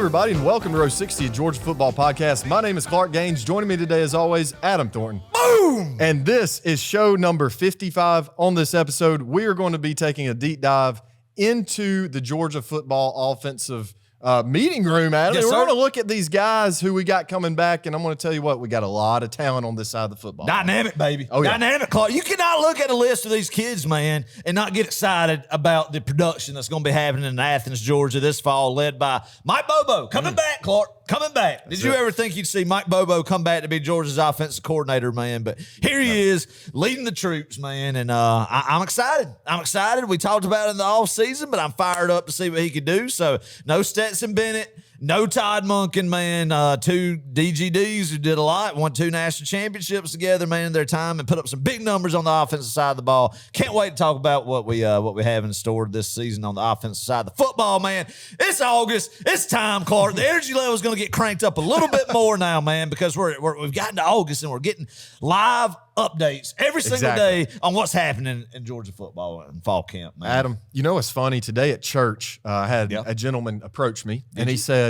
everybody, and welcome to Row 60 of Georgia Football Podcast. My name is Clark Gaines. Joining me today, as always, Adam Thornton. Boom! And this is show number 55. On this episode, we are going to be taking a deep dive into the Georgia football offensive meeting room, Adam. Yes, we're sir. going to look at these guys who we got coming back, and I'm going to tell you what, we got a lot of talent on this side of the football. Dynamic, baby. Oh, yeah. Dynamic, Clark. You cannot look at a list of these kids, man, and not get excited about the production that's going to be happening in Athens, Georgia this fall, led by Mike Bobo. Coming back, Clark. Coming back. Did you ever think you'd see Mike Bobo come back to be Georgia's offensive coordinator, man? But here he is, leading the troops, man, and I'm excited. I'm excited. We talked about it in the offseason, but I'm fired up to see what he could do. So no Stetson Bennett. No Todd Monken, man. Two DGDs who did a lot, won 2 national championships together, man, in their time, and put up some big numbers on the offensive side of the ball. Can't wait to talk about what we have in store this season on the offensive side of the football, man. It's August. It's time, Clark. The energy level is going to get cranked up a little bit more now, man, because we've gotten to August and we're getting live updates every single day on what's happening in Georgia football and fall camp, man. Adam, you know what's funny? Today at church, I had a gentleman approach me, and he said,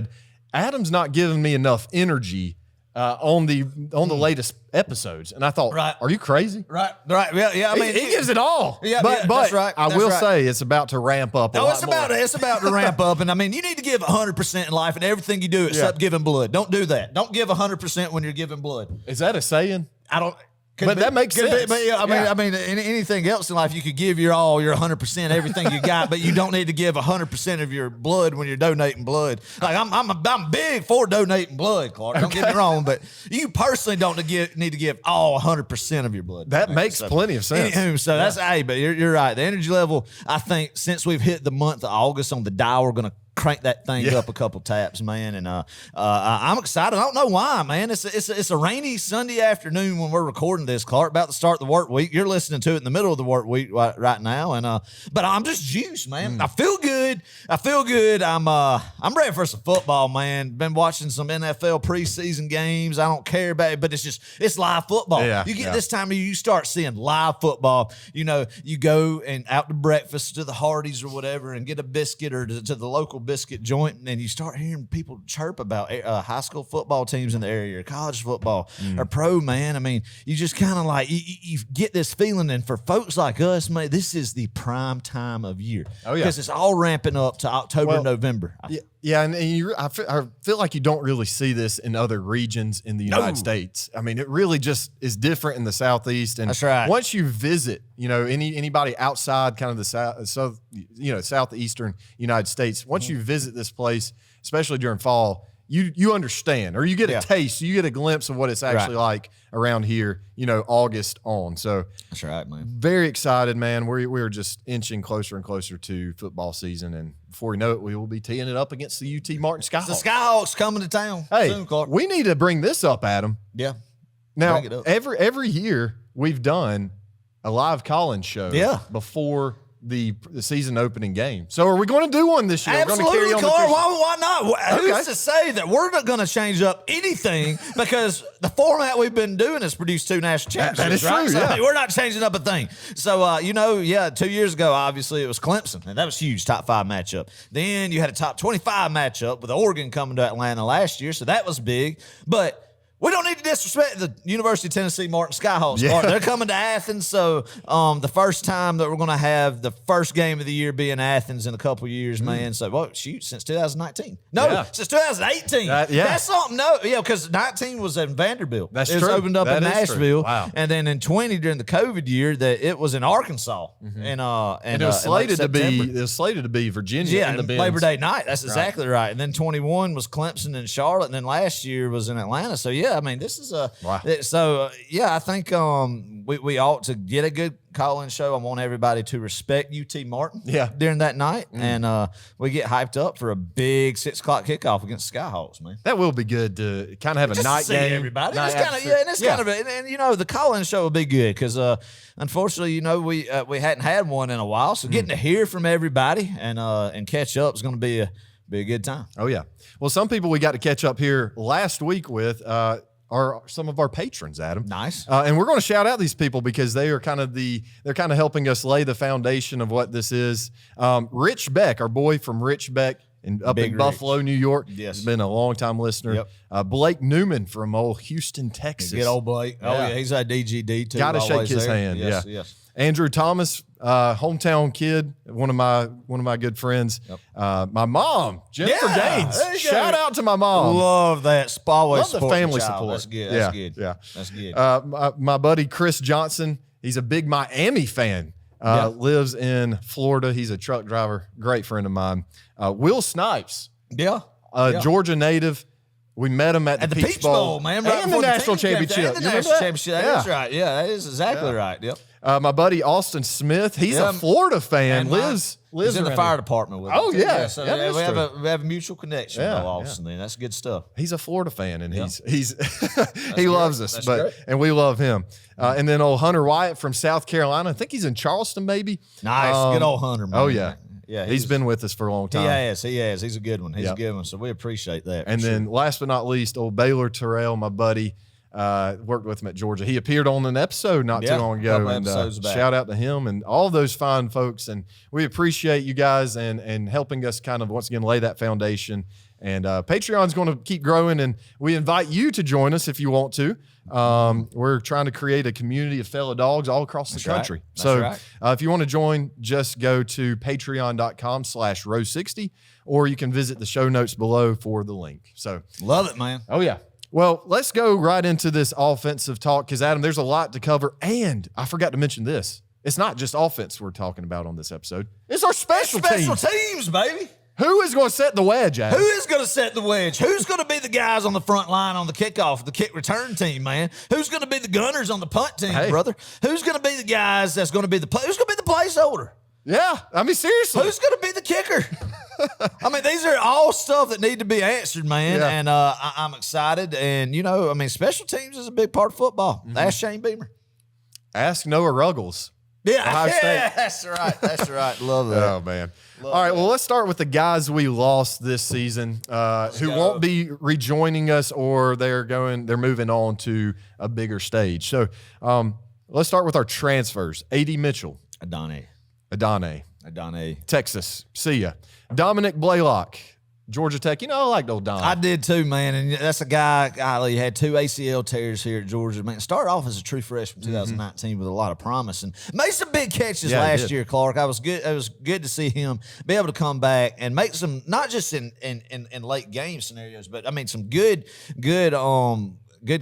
Adam's not giving me enough energy on the latest episodes. And I thought, are you crazy? Right. Yeah. I mean, he gives it all. Yeah, but that's right. I will say it's about to ramp up. It's about to ramp up. And I mean, you need to give 100% in life and everything you do except giving blood. Don't do that. Don't give 100% when you're giving blood. Is that a saying? I don't. But that makes sense. But yeah, I mean, anything else in life, you could give your all, your 100%, everything you got, but you don't need to give 100% of your blood when you're donating blood. Like I'm big for donating blood, Clark. Don't get me wrong, but you personally don't need to give all 100% of your blood. That makes plenty of sense. Anywho, so that's but you're right. The energy level, I think, since we've hit the month of August on the dial, we're gonna crank that thing up a couple taps, man, and I'm excited. I don't know why, man. It's a rainy Sunday afternoon when we're recording this, Clark. About to start the work week. You're listening to it in the middle of the work week right now, and but I'm just juiced, man. I feel good. I'm ready for some football, man. Been watching some NFL preseason games. I don't care about it, but it's live football. You get this time of year, you start seeing live football. You know, you go and out to breakfast to the Hardee's or whatever, and get a biscuit or to the local biscuit joint, and you start hearing people chirp about high school football teams in the area or college football or pro, man. I mean, you just kind of like you get this feeling, and for folks like us, man, this is the prime time of year. Because it's all ramping up to October, November. And I feel like you don't really see this in other regions in the United States. I mean, it really just is different in the Southeast. And that's right. Once you visit, anybody outside kind of the southeastern United States, once you visit this place, especially during fall, you understand, or you get a taste, you get a glimpse of what it's actually like around here, August on. So that's right, man. Very excited, man. We're just inching closer and closer to football season, and before we know it, we will be teeing it up against the UT Martin Skyhawks. The Skyhawks coming to town soon, Clark. We need to bring this up, Adam. Yeah. Now, every year we've done a live call-in show before the season opening game. So are we going to do one this year? Absolutely, Clark. Why not? Who's to say that we're not going to change up anything because the format we've been doing has produced 2 national championships. That is true, So, I mean, we're not changing up a thing. So, 2 years ago, obviously, it was Clemson, and that was huge, top 5 matchup. Then you had a top 25 matchup with Oregon coming to Atlanta last year, so that was big. But we don't need to disrespect the University of Tennessee Martin Skyhawks. They're coming to Athens, so the first time that we're going to have the first game of the year be in Athens in a couple years, man. So, since 2019. No, since 2018. That's something. Because 19 was in Vanderbilt. That's true. It was opened up in Nashville. Wow. And then in 20 during the COVID year, that it was in Arkansas. And it was slated to be Virginia and Labor Day night. That's exactly right. And then 21 was Clemson and Charlotte, and then last year was in Atlanta. So I mean, this is I think we ought to get a good call-in show. I want everybody to respect UT Martin during that night, and we get hyped up for a big 6 o'clock kickoff against the Skyhawks, man. That will be good to kind of have a night game. Everybody, the call-in show will be good because unfortunately, we hadn't had one in a while, so getting to hear from everybody and catch up is going to be a good time. Oh yeah. Well, some people we got to catch up here last week with are some of our patrons, Adam. Nice. And we're going to shout out these people because they are they're kind of helping us lay the foundation of what this is. Rich Beck, our boy from Rich Beck up in Buffalo, New York. Yes. He's been a long-time listener. Yep. Blake Newman from old Houston, Texas. Good old Blake. Oh, yeah, he's at DGD, too. Got to shake his hand, Yes, yeah. yes. Andrew Thomas, hometown kid, one of my good friends. Yep. My mom, Jennifer Gaines. There you go. Shout out to my mom. Love that. Always Love the family child. support. That's good. Yeah, That's good. yeah. That's good. My buddy Chris Johnson, he's a big Miami fan. Lives in Florida. He's a truck driver. Great friend of mine. Will Snipes, Yeah. Georgia native. We met him at the Peach Bowl, man. Right and the national championship. And the national championship. That is right. Yeah, that is exactly right. Yep. My buddy Austin Smith, he's a Florida fan. And lives in the around fire here. department with Oh, him. yeah. So Yeah, that's we have true. we have a mutual connection with Austin. Then that's good stuff. He's a Florida fan, and he's he great. loves us, That's but great. and we love him. And then old Hunter Wyatt from South Carolina. I think he's in Charleston, maybe. Nice, good old Hunter, man. Oh yeah, yeah. He's been with us for a long time. He has. He's a good one. He's a good one. So we appreciate that. And then last but not least, old Baylor Terrell, my buddy, worked with him at Georgia. He appeared on an episode not too long ago. Couple And episodes back. shout out to him and all those fine folks. And we appreciate you guys and helping us kind of once again lay that foundation. And Patreon's going to keep growing, and we invite you to join us if you want to. We're trying to create a community of fellow dogs all across the country. That's So right. if you want to join, just go to patreon.com/row60, or you can visit the show notes below for the link. So Love it, man. oh yeah. Well, let's go right into this offensive talk because, Adam, there's a lot to cover. And I forgot to mention this. It's not just offense we're talking about on this episode. It's our special teams, baby. Who is going to set the wedge, Adam? Who is going to set the wedge? Who's going to be the guys on the front line on the kickoff, the kick return team, man? Who's going to be the gunners on the punt team, brother? Who's going to be the guys that's going to be who's going to be the placeholder? Yeah, I mean, seriously. Who's going to be the kicker? I mean, these are all stuff that need to be answered, man. Yeah. And I'm excited. And, I mean, special teams is a big part of football. Ask Shane Beamer. Ask Noah Ruggles. Yeah, Ohio State. that's right. That's right. Love that. Oh, man. All right, well, let's start with the guys we lost this season who won't be rejoining us, or they're moving on to a bigger stage. So let's start with our transfers. A.D. Mitchell. Adane. Texas. See ya. Dominic Blaylock. Georgia Tech. I liked old Don. I did too, man. And that's a guy, golly, had 2 ACL tears here at Georgia. Man, started off as a true freshman 2019 with a lot of promise and made some big catches last year, Clark. It was good to see him be able to come back and make some, not just in late game scenarios, but I mean some good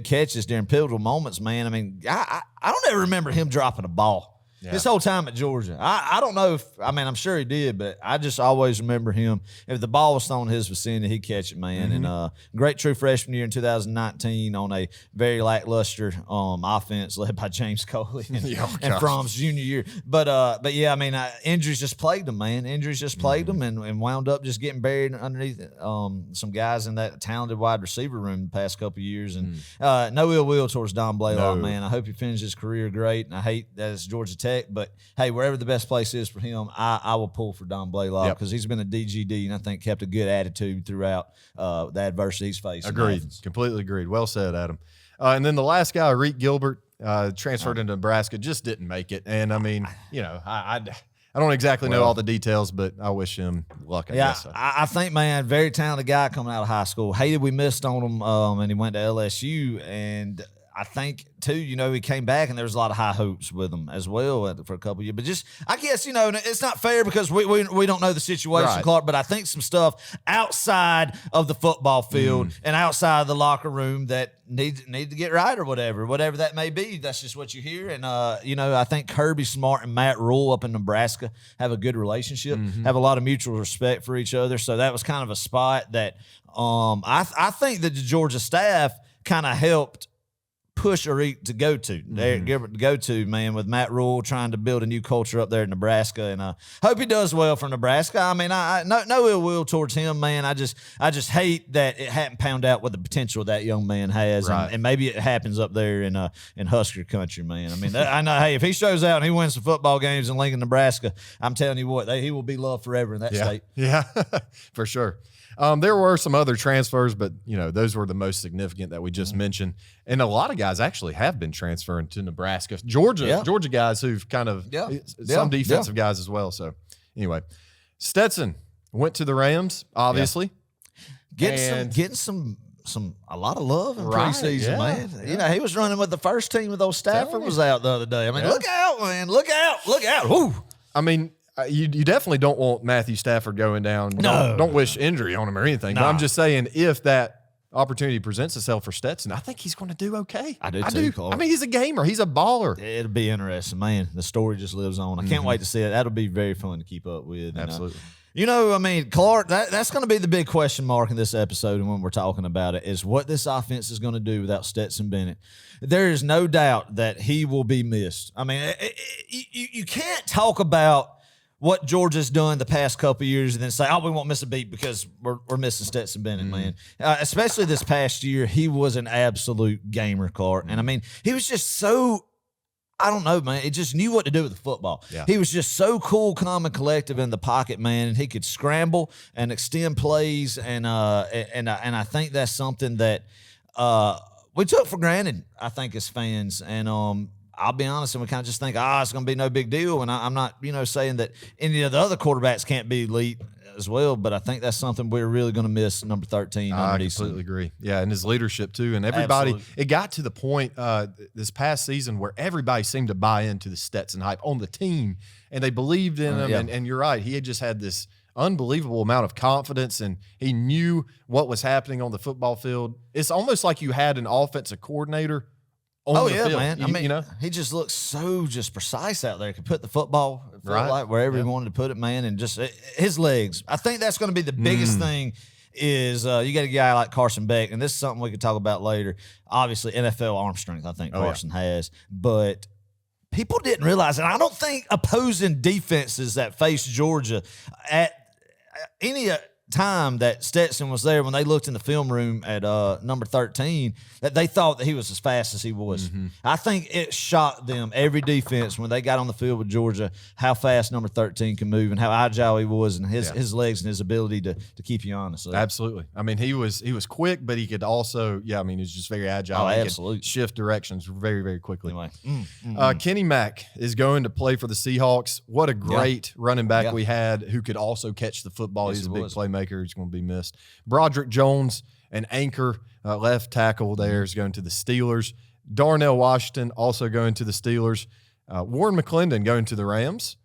catches during pivotal moments, man. I mean, I don't ever remember him dropping a ball. Yeah. His whole time at Georgia. I don't know I'm sure he did, but I just always remember him. If the ball was thrown in his vicinity, he'd catch it, man. And great true freshman year in 2019 on a very lackluster offense led by James Coley and Fromm's junior year. But yeah, I mean, injuries just plagued him, man. Injuries just plagued him and wound up just getting buried underneath some guys in that talented wide receiver room the past couple of years. And no ill will towards Don Blaylock, man. I hope he finishes his career great, and I hate that it's Georgia Tech. But hey, wherever the best place is for him, I will pull for Don Blaylock because he's been a DGD and I think kept a good attitude throughout the adversity he's faced. Agreed. Completely agreed. Well said, Adam. And then the last guy, Reek Gilbert, transferred into Nebraska, just didn't make it. And I mean, I don't exactly know all the details, but I wish him luck. I guess. I think, man, very talented guy coming out of high school. Hated we missed on him, and he went to LSU, and I think, too, he came back and there was a lot of high hopes with him as well for a couple of years. But just, I guess, it's not fair because we don't know the situation, Clark, but I think some stuff outside of the football field and outside of the locker room that need to get right or whatever that may be. That's just what you hear. And, I think Kirby Smart and Matt Rule up in Nebraska have a good relationship, have a lot of mutual respect for each other. So that was kind of a spot that I think that the Georgia staff kind of helped push Arik to go to, Derek Gilbert to go to, man, with Matt Rule trying to build a new culture up there in Nebraska, and hope he does well for Nebraska. I mean, no ill will towards him, man. I just hate that it hadn't pound out what the potential that young man has, and maybe it happens up there in Husker country, man. I mean, I know, hey, if he shows out and he wins some football games in Lincoln, Nebraska, I'm telling you what, he will be loved forever in that state. Yeah, for sure. There were some other transfers, but those were the most significant that we just mentioned. And a lot of guys actually have been transferring to Nebraska. Georgia guys who've kind of some defensive guys as well. So anyway, Stetson, Went to the Rams, obviously. Getting a lot of love in preseason, man. Yeah. You know, he was running with the first team with those Stafford was out the other day. I mean, look out, man. Look out. Woo. I mean, you definitely don't want Matthew Stafford going down. Don't wish injury on him or anything. But I'm just saying, if that opportunity presents itself for Stetson, I think he's going to do okay. I do too, Clark. I mean, he's a gamer. He's a baller. It'll be interesting, man. The story just lives on. I can't wait to see it. That'll be very fun to keep up with. Absolutely. You know, I mean, Clark, that's going to be the big question mark in this episode and when we're talking about it is what this offense is going to do without Stetson Bennett. There is no doubt that he will be missed. I mean, you can't talk about what Georgia's done the past couple of years and then say, oh, we won't miss a beat because we're missing Stetson Bennett, man. Especially this past year, he was an absolute gamer, Clark. And, I mean, he was just so – I don't know, man. He just knew what to do with the football. Yeah. He was just so cool, calm, and collective in the pocket, man. And he could scramble and extend plays, and I think that's something that we took for granted, I think, as fans. And I'll be honest, and we kind of just think, it's going to be no big deal. And I'm not, saying that any of the other quarterbacks can't be elite as well, but I think that's something we're really going to miss, number 13. I completely agree. Yeah, and his leadership too. And everybody, it got to the point this past season where everybody seemed to buy into the Stetson hype on the team, and they believed in him. Yeah. And you're right, he had just had this unbelievable amount of confidence, and he knew what was happening on the football field. It's almost like you had an offensive coordinator on the field. Man. I mean, he just looks so just precise out there. He could put the football like wherever he wanted to put it, man, and just his legs. I think that's going to be the biggest thing is you got a guy like Carson Beck, and this is something we could talk about later. Obviously, NFL arm strength, I think Carson has, but people didn't realize, and I don't think opposing defenses that face Georgia at any time that Stetson was there, when they looked in the film room at number 13, that they thought that he was as fast as he was. I think it shocked them, every defense, when they got on the field with Georgia, how fast number 13 can move and how agile he was, and his legs and his ability to keep you honest. So. Absolutely. I mean, he was quick, but he could also, he was just very agile. He could shift directions very, very quickly. Anyway. Kenny Mack is going to play for the Seahawks. What a great running back we had who could also catch the football. He's a big playmaker. He's going to be missed. Broderick Jones, an anchor left tackle there, is going to the Steelers. Darnell Washington also going to the Steelers. Warren McClendon going to the Rams.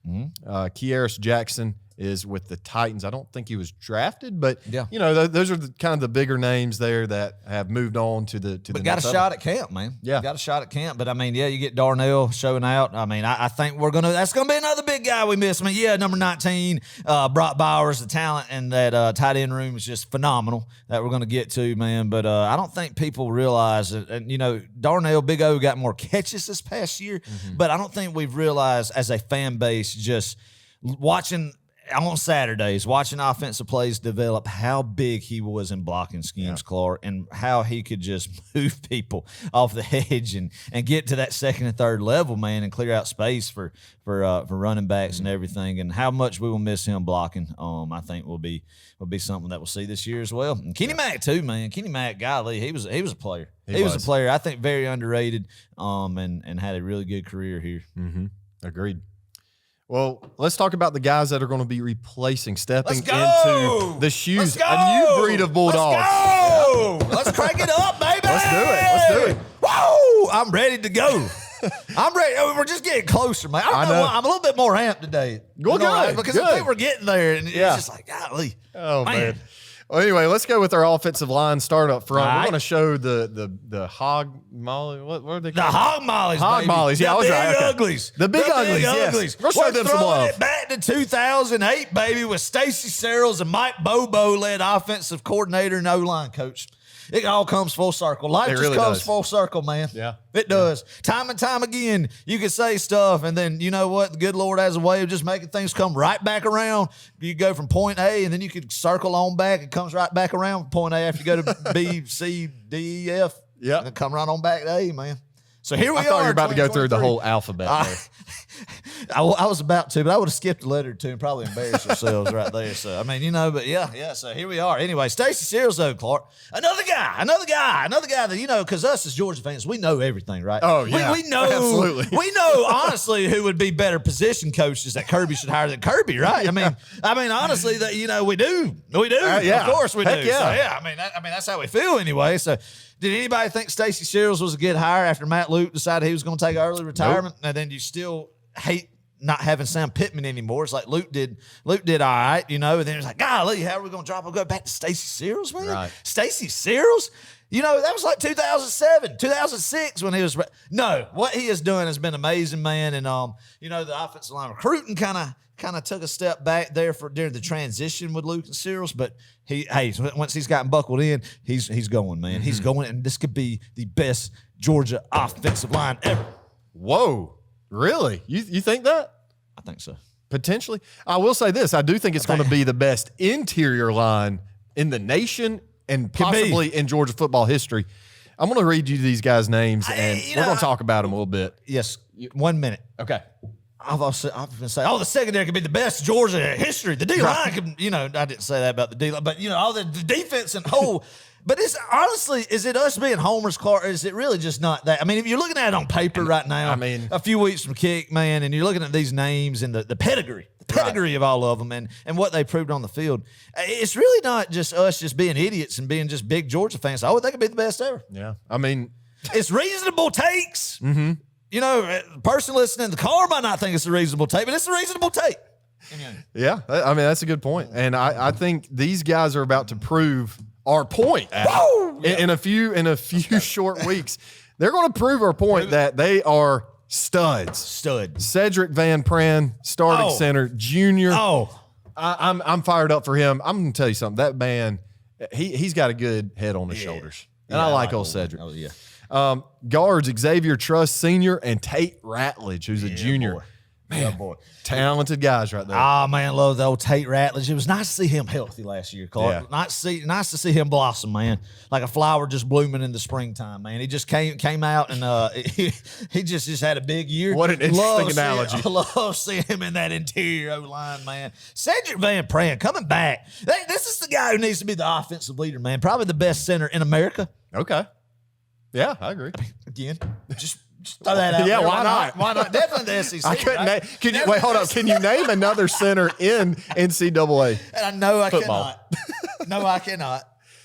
Kearis Jackson is with the Titans. I don't think he was drafted, but those are kind of the bigger names there that have moved on to the. But got a shot at camp, man. Yeah, got a shot at camp. But I mean, you get Darnell showing out. I mean, I think that's gonna be another big guy we miss. I mean, number 19, Brock Bowers, the talent in that tight end room is just phenomenal that we're gonna get to, man. But I don't think people realize it. And Darnell, Big O, got more catches this past year, but I don't think we've realized as a fan base just watching. On Saturdays, watching offensive plays develop, how big he was in blocking schemes, Clark, and how he could just move people off the edge and get to that second and third level, man, and clear out space for running backs and everything. And how much we will miss him blocking, I think will be something that we'll see this year as well. And Kenny Mack too, man. Kenny Mack, golly, he was a player. He was a player. I think very underrated, and had a really good career here. Agreed. Well, let's talk about the guys that are going to be stepping into the shoes. A new breed of Bulldogs. Let's go! Let's crank it up, baby! Let's do it. Whoa! I'm ready to go. I'm ready. We're just getting closer, man. I know. I'm a little bit more amped today. Good. Because I think we're getting there, and it's just like, golly. Oh, man. Well, anyway, let's go with our offensive line. Start up front. We're going to show the hog molly. What are they called? The hog mollies. Hog mollies. Yeah, I was right. The uglies. The big uglies. Yes. We'll show them some love. It back to 2008, baby, with Stacey Searles and Mike Bobo led offensive coordinator and O-line coach. It all comes full circle. Life just comes full circle, man. Yeah. It does. Time and time again, you can say stuff, and then you know what? The good Lord has a way of just making things come right back around. You go from point A, and then you could circle on back. It comes right back around from point A after you go to B, C, D, E, F. Yeah. And then come right on back to A, man. So here we are. I thought you were about to go through the whole alphabet there. I was about to, but I would have skipped a letter or two and probably embarrassed ourselves right there. So, I mean, but yeah. So here we are. Anyway, Stacey Searles, though, Clark, another guy that, because us as Georgia fans, we know everything, right? Oh, yeah. We know. Absolutely. We know, honestly, who would be better position coaches that Kirby should hire than Kirby, right? I mean, honestly, that, we do. We do. Yeah. Of course we Heck do. yeah. So, yeah, I mean, that's how we feel anyway. So, did anybody think Stacey Searles was a good hire after Matt Luke decided he was going to take early retirement? Nope. And then you still hate not having Sam Pittman anymore. It's like Luke did all right, and then it's like, golly, how are we going to drop him? Go back to Stacey Searles, man? Right. Stacey Searles? That was like 2007, 2006 when he was. No, what he is doing has been amazing, man. And, the offensive line recruiting kind of took a step back there during the transition with Luke and Searles, but once he's gotten buckled in, he's going, man. Mm-hmm. He's going, and this could be the best Georgia offensive line ever. Whoa, really? You think that? I think so. Potentially. I will say this. I do think it's going to be the best interior line in the nation and possibly in Georgia football history. I'm going to read you these guys' names, and we're going to talk about them a little bit. Yes, 1 minute. Okay. I've been saying, the secondary could be the best Georgia history. The D-line could, I didn't say that about the D-line, but, all the defense and whole. But is it us being homers, Clark, or is it really just not that? I mean, if you're looking at it on paper right now, a few weeks from kick, man, and you're looking at these names and the pedigree of all of them and what they proved on the field, it's really not just us just being idiots and being just big Georgia fans. I would think it'd be the best ever. Yeah. I mean, it's reasonable takes. Mm-hmm. The person listening in the car might not think it's a reasonable take, but it's a reasonable take. Yeah. I mean, that's a good point. And I think these guys are about to prove our point in a few short weeks. They're going to prove our point that they are studs. Cedric Van Pran, starting center, junior. I'm fired up for him. I'm going to tell you something. That man, he's got a good head on his shoulders. And I like old Cedric. Oh, yeah. Guards, Xavier Truss, senior, and Tate Ratledge, who's a junior. Boy. Man, boy. Talented guys right there. Man, love the old Tate Ratledge. It was nice to see him healthy last year, Clark. Yeah. Nice to see him blossom, man. Like a flower just blooming in the springtime, man. He just came out and he just had a big year. What an interesting analogy. I love seeing him in that interior O-line, man. Cedric Van Pran coming back. This is the guy who needs to be the offensive leader, man. Probably the best center in America. Okay. Yeah, I agree. Again, just throw that out. Yeah, there. why not? Why not? Definitely the SEC. I couldn't. Right? Wait, hold up. Can you name another center in NCAA? And I know I football? cannot. No, I cannot.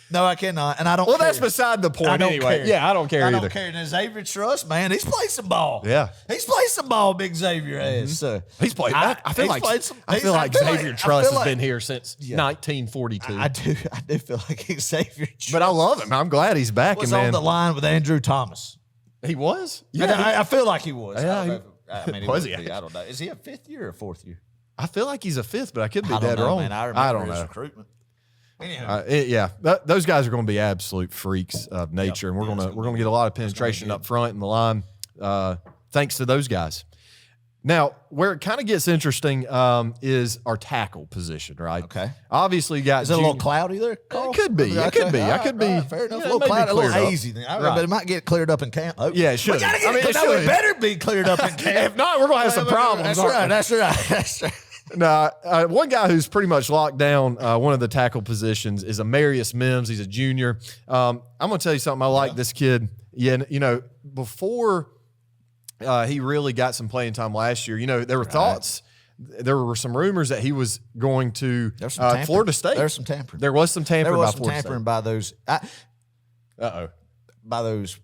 No, I cannot. And I don't care. Well, that's beside the point anyway. Care. Yeah, I don't care either. I don't care. And Xavier Truss, man, he's played some ball. Yeah. He's played some ball, big Xavier has. So he's played. I feel like Xavier Truss has been here since 1942. I do feel like Xavier Truss. But I love him. I'm glad he's back. Was on the line with Andrew Thomas. He was? Yeah. I feel like he was. Yeah, was he? I don't know. Is he a fifth year or fourth year? I feel like he's a fifth, but I could be dead wrong. Man. I don't know. His recruitment. Anyhow. Those guys are going to be absolute freaks of nature, and we're going to get a lot of penetration up front in the line, thanks to those guys. Now, where it kind of gets interesting is our tackle position, right? Okay. Obviously, is it a little cloudy there, Carl? It could be. It could be. I could be. Fair enough. A little cloudy, a little hazy thing. But it might get cleared up in camp. Oh. Yeah, it should. We gotta get it better be cleared up in camp. If not, we're going to have some problems. That's right. Now, one guy who's pretty much locked down one of the tackle positions is Amarius Mims. He's a junior. I'm going to tell you something. I like this kid. Yeah, before he really got some playing time last year, there were thoughts. There were some rumors that he was going to Florida State. There was some tampering. There was some tampering by Florida State. By those. By those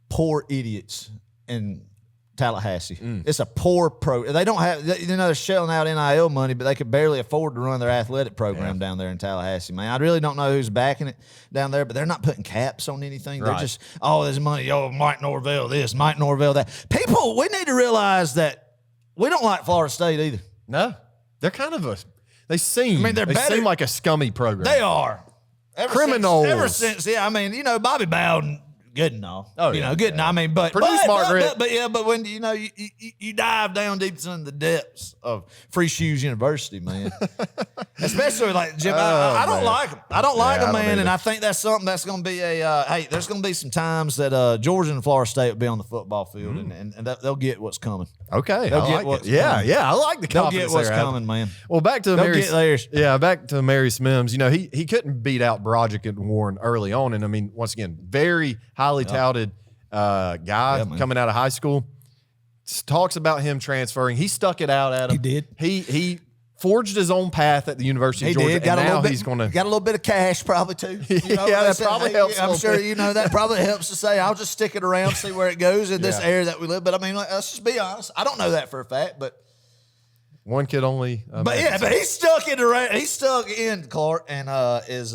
poor idiots in Tallahassee. It's a poor pro. They don't have, they're shelling out NIL money, but they could barely afford to run their athletic program down there in Tallahassee, man. I really don't know who's backing it down there, but they're not putting caps on anything. Right. They're just, there's money. Mike Norvell this, Mike Norvell that. People, we need to realize that we don't like Florida State either. No. They're kind of they seem like a scummy program. They are. Criminals. Ever since, Bobby Bowden good and all. Oh, you yeah, know, good and all. I mean, but smart grit. But when you know you dive down deep into the depths of Free Shoes University, man. Especially like Jim, I don't like them. I don't like them, man. And I think that's something that's going to be hey, there's going to be some times that Georgia and Florida State will be on the football field, and they'll get what's coming. Okay, They'll I get like what's it. Yeah, coming. yeah, I like the They'll confidence get what's there, coming, man. Well, back to They'll get theirs. Yeah, back to Marius Mims. You know, he couldn't beat out Broderick and Warren early on, and I mean, once again, very highly touted guy coming out of high school. Talks about him transferring. He stuck it out at him. He did. He forged his own path at the University of Georgia, Got and a now little bit, he's going to got a little bit of cash probably too. You know, yeah, that probably helps. I'm sure you know that probably helps to say I'll just stick it around, see where it goes in this area that we live. But I mean, let's just be honest. I don't know that for a fact, but one kid only. But he's stuck in Clark, and is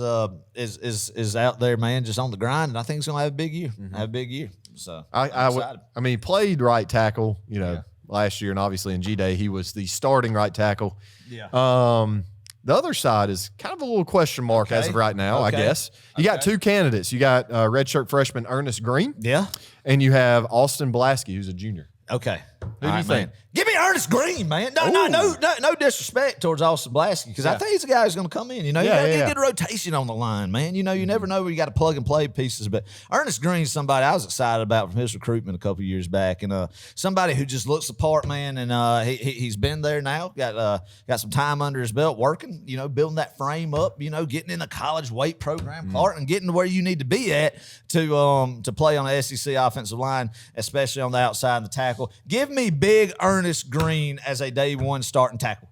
out there, man, just on the grind. And I think he's going to have a big year. Have a big year. So I mean, he played right tackle, you know, last year, and obviously in G-Day he was the starting right tackle. Yeah. The other side is kind of a little question mark as of right now, I guess. You got two candidates. You got redshirt freshman Ernest Green. Yeah. And you have Austin Blasky, who's a junior. Okay. Who do you think? Man. Give me Ernest Green, man. No disrespect towards Austin Blasky, because I think he's a guy who's going to come in. You know, you got to get a good rotation on the line, man. You know, you never know where you got to plug and play pieces. But Ernest Green's somebody I was excited about from his recruitment a couple years back, and somebody who just looks the part, man. And he's been there now, got some time under his belt, working. You know, building that frame up. You know, getting in the college weight program, Clark, and getting to where you need to be at to play on the SEC offensive line, especially on the outside and the tackle. Give me big Ernest Green as a day one starting tackle.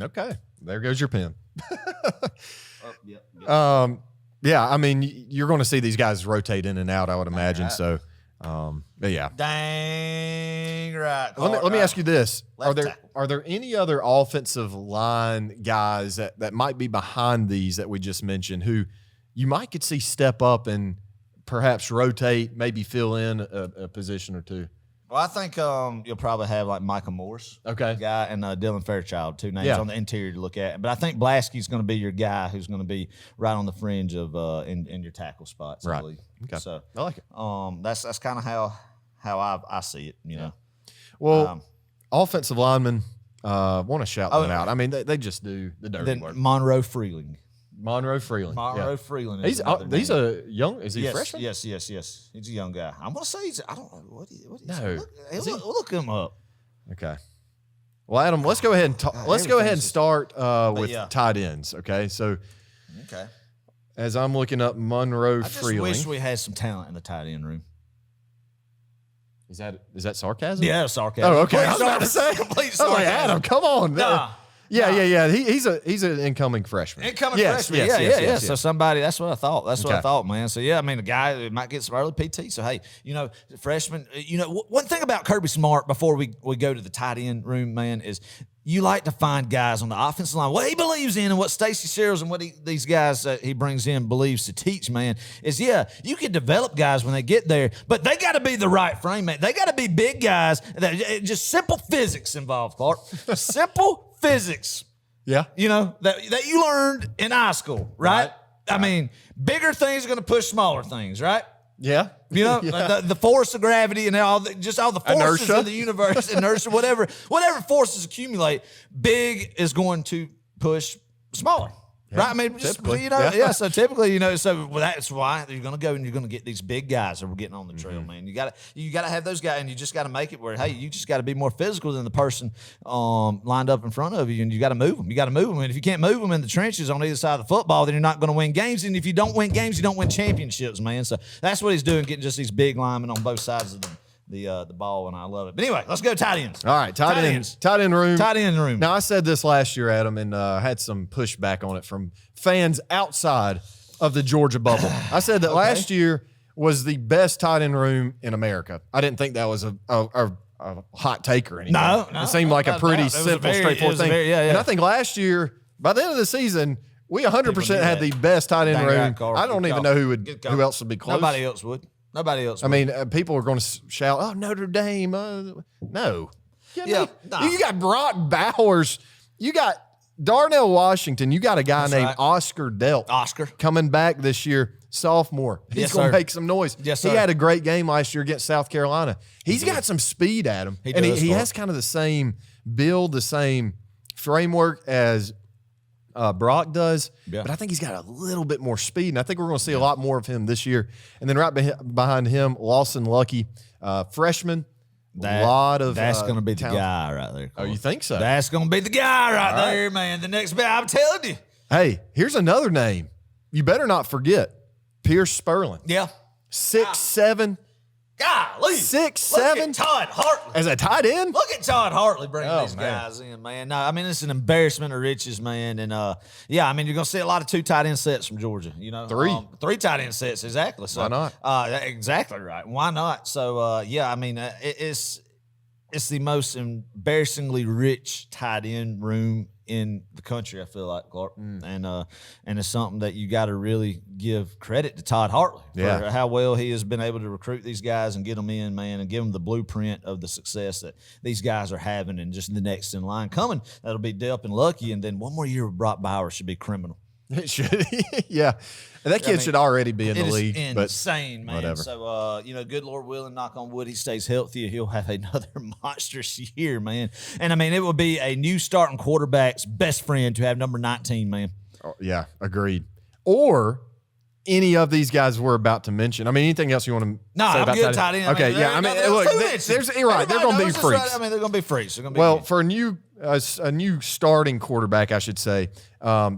Okay. There goes your pen. Yep. I mean, you're going to see these guys rotate in and out, I would imagine. Right. So, but yeah. Dang right. Let me ask you this. Left Are there any other offensive line guys that might be behind these that we just mentioned who you might could see step up and perhaps rotate, maybe fill in a position or two? Well, I think you'll probably have like Michael Morris, guy, and Dylan Fairchild, two names on the interior to look at. But I think Blasky's going to be your guy who's going to be right on the fringe of in your tackle spots. Right. I believe. Okay. So I like it. That's kind of how I see it. You know. Well, offensive linemen want to shout them out. I mean, they just do the dirty work. Monroe Freeling. Monroe Freeling. Freeling. He's a young. Is he a freshman? Yes. He's a young guy. I'm gonna say I don't know what is. No. Look him up. Okay. Well, Adam, let's go ahead and start with tight ends. Okay. So. Okay. As I'm looking up Monroe Freeling. I just wish we had some talent in the tight end room. Is that sarcasm? Yeah, sarcasm. Oh, okay. I was about to say. Complete sarcasm. I was like, Adam, come on. Nah. Yeah. He's an incoming freshman. Freshman. Yes. So somebody, that's what I thought. That's what I thought, man. So yeah, I mean, a guy might get some early PT. So hey, you know, freshman. You know, one thing about Kirby Smart before we go to the tight end room, man, is you like to find guys on the offensive line. What he believes in and what Stacey Searles and what these guys he brings in believes to teach, man, is you can develop guys when they get there, but they got to be the right frame, man. They got to be big guys. Just simple physics involved, Clark. Simple physics. Yeah. You know, that you learned in high school, right? I mean, bigger things are going to push smaller things, right? Yeah. You know, the force of gravity and all the forces of the universe, inertia, whatever forces accumulate, big is going to push smaller. Yeah, right? I mean, just, you know, so typically, you know, so that's why you're going to go and you're going to get these big guys that we're getting on the trail, man. You got to have those guys, and you just got to make it where, hey, you just got to be more physical than the person lined up in front of you, and you got to move them. You got to move them, and if you can't move them in the trenches on either side of the football, then you're not going to win games. And if you don't win games, you don't win championships, man. So that's what he's doing, getting just these big linemen on both sides of the ball, and I love it. But anyway, let's go tight ends. All right, tight ends. Tight end room. Tight end room. Now, I said this last year, Adam, and had some pushback on it from fans outside of the Georgia bubble. I said that last year was the best tight end room in America. I didn't think that was a hot take or anything. No. It seemed like a pretty simple, straightforward thing. And I think last year, by the end of the season, we 100% had the best tight end room. I don't even know who else would be close. Nobody else would. I mean, people are going to shout, "Oh, Notre Dame!" No, you got Brock Bowers, you got Darnell Washington, you got a guy named Oscar Delp, Oscar coming back this year. sophomore. He's Yes, going sir. to make some noise. Yes, he sir. had a great game last year against South Carolina. He's got some speed at him. He and does, he Clark. has kind of the same build, the same framework as Brock does. Yeah. But I think he's got a little bit more speed, and I think we're going to see a lot more of him this year. And then right behind him, Lawson Lucky, freshman. That's going to be the talent. guy right there. Oh, you think so? That's going to be the guy right there, man. The next guy, I'm telling you. Hey, here's another name. You better not forget Pierce Sperling. Yeah. 6'7". Golly. 6'7". Look at Todd Hartley. As a tight end? Look at Todd Hartley bringing Oh, these man. guys in, man. No, I mean, it's an embarrassment of riches, man. And, yeah, I mean, you're going to see a lot of 2 tight end sets from Georgia, you know. 3. 3 tight end sets, exactly. So, Why not? Exactly right. Why not? So, yeah, I mean, it's the most embarrassingly rich tight end room in the country, I feel like, Clark. And it's something that you got to really give credit to Todd Hartley for how well he has been able to recruit these guys and get them in, man, and give them the blueprint of the success that these guys are having, and just the next in line coming. That'll be Delp and Lucky, and then one more year with Brock Bowers should be criminal. It should. Yeah. And that kid should already be in the league. It but is insane, man. whatever. So, you know, good Lord willing, knock on wood, he stays healthy. He'll have another monstrous year, man. And, I mean, it will be a new starting quarterback's best friend to have number 19, man. Oh, yeah, agreed. Or any of these guys we're about to mention. I mean, anything else you want to No, say I'm about good, tight tight end? end. Okay, yeah. I mean, look, you're right. They're going to be freaks. I mean, they're going to be freaks. They're going to be Well, for a new starting quarterback, I should say,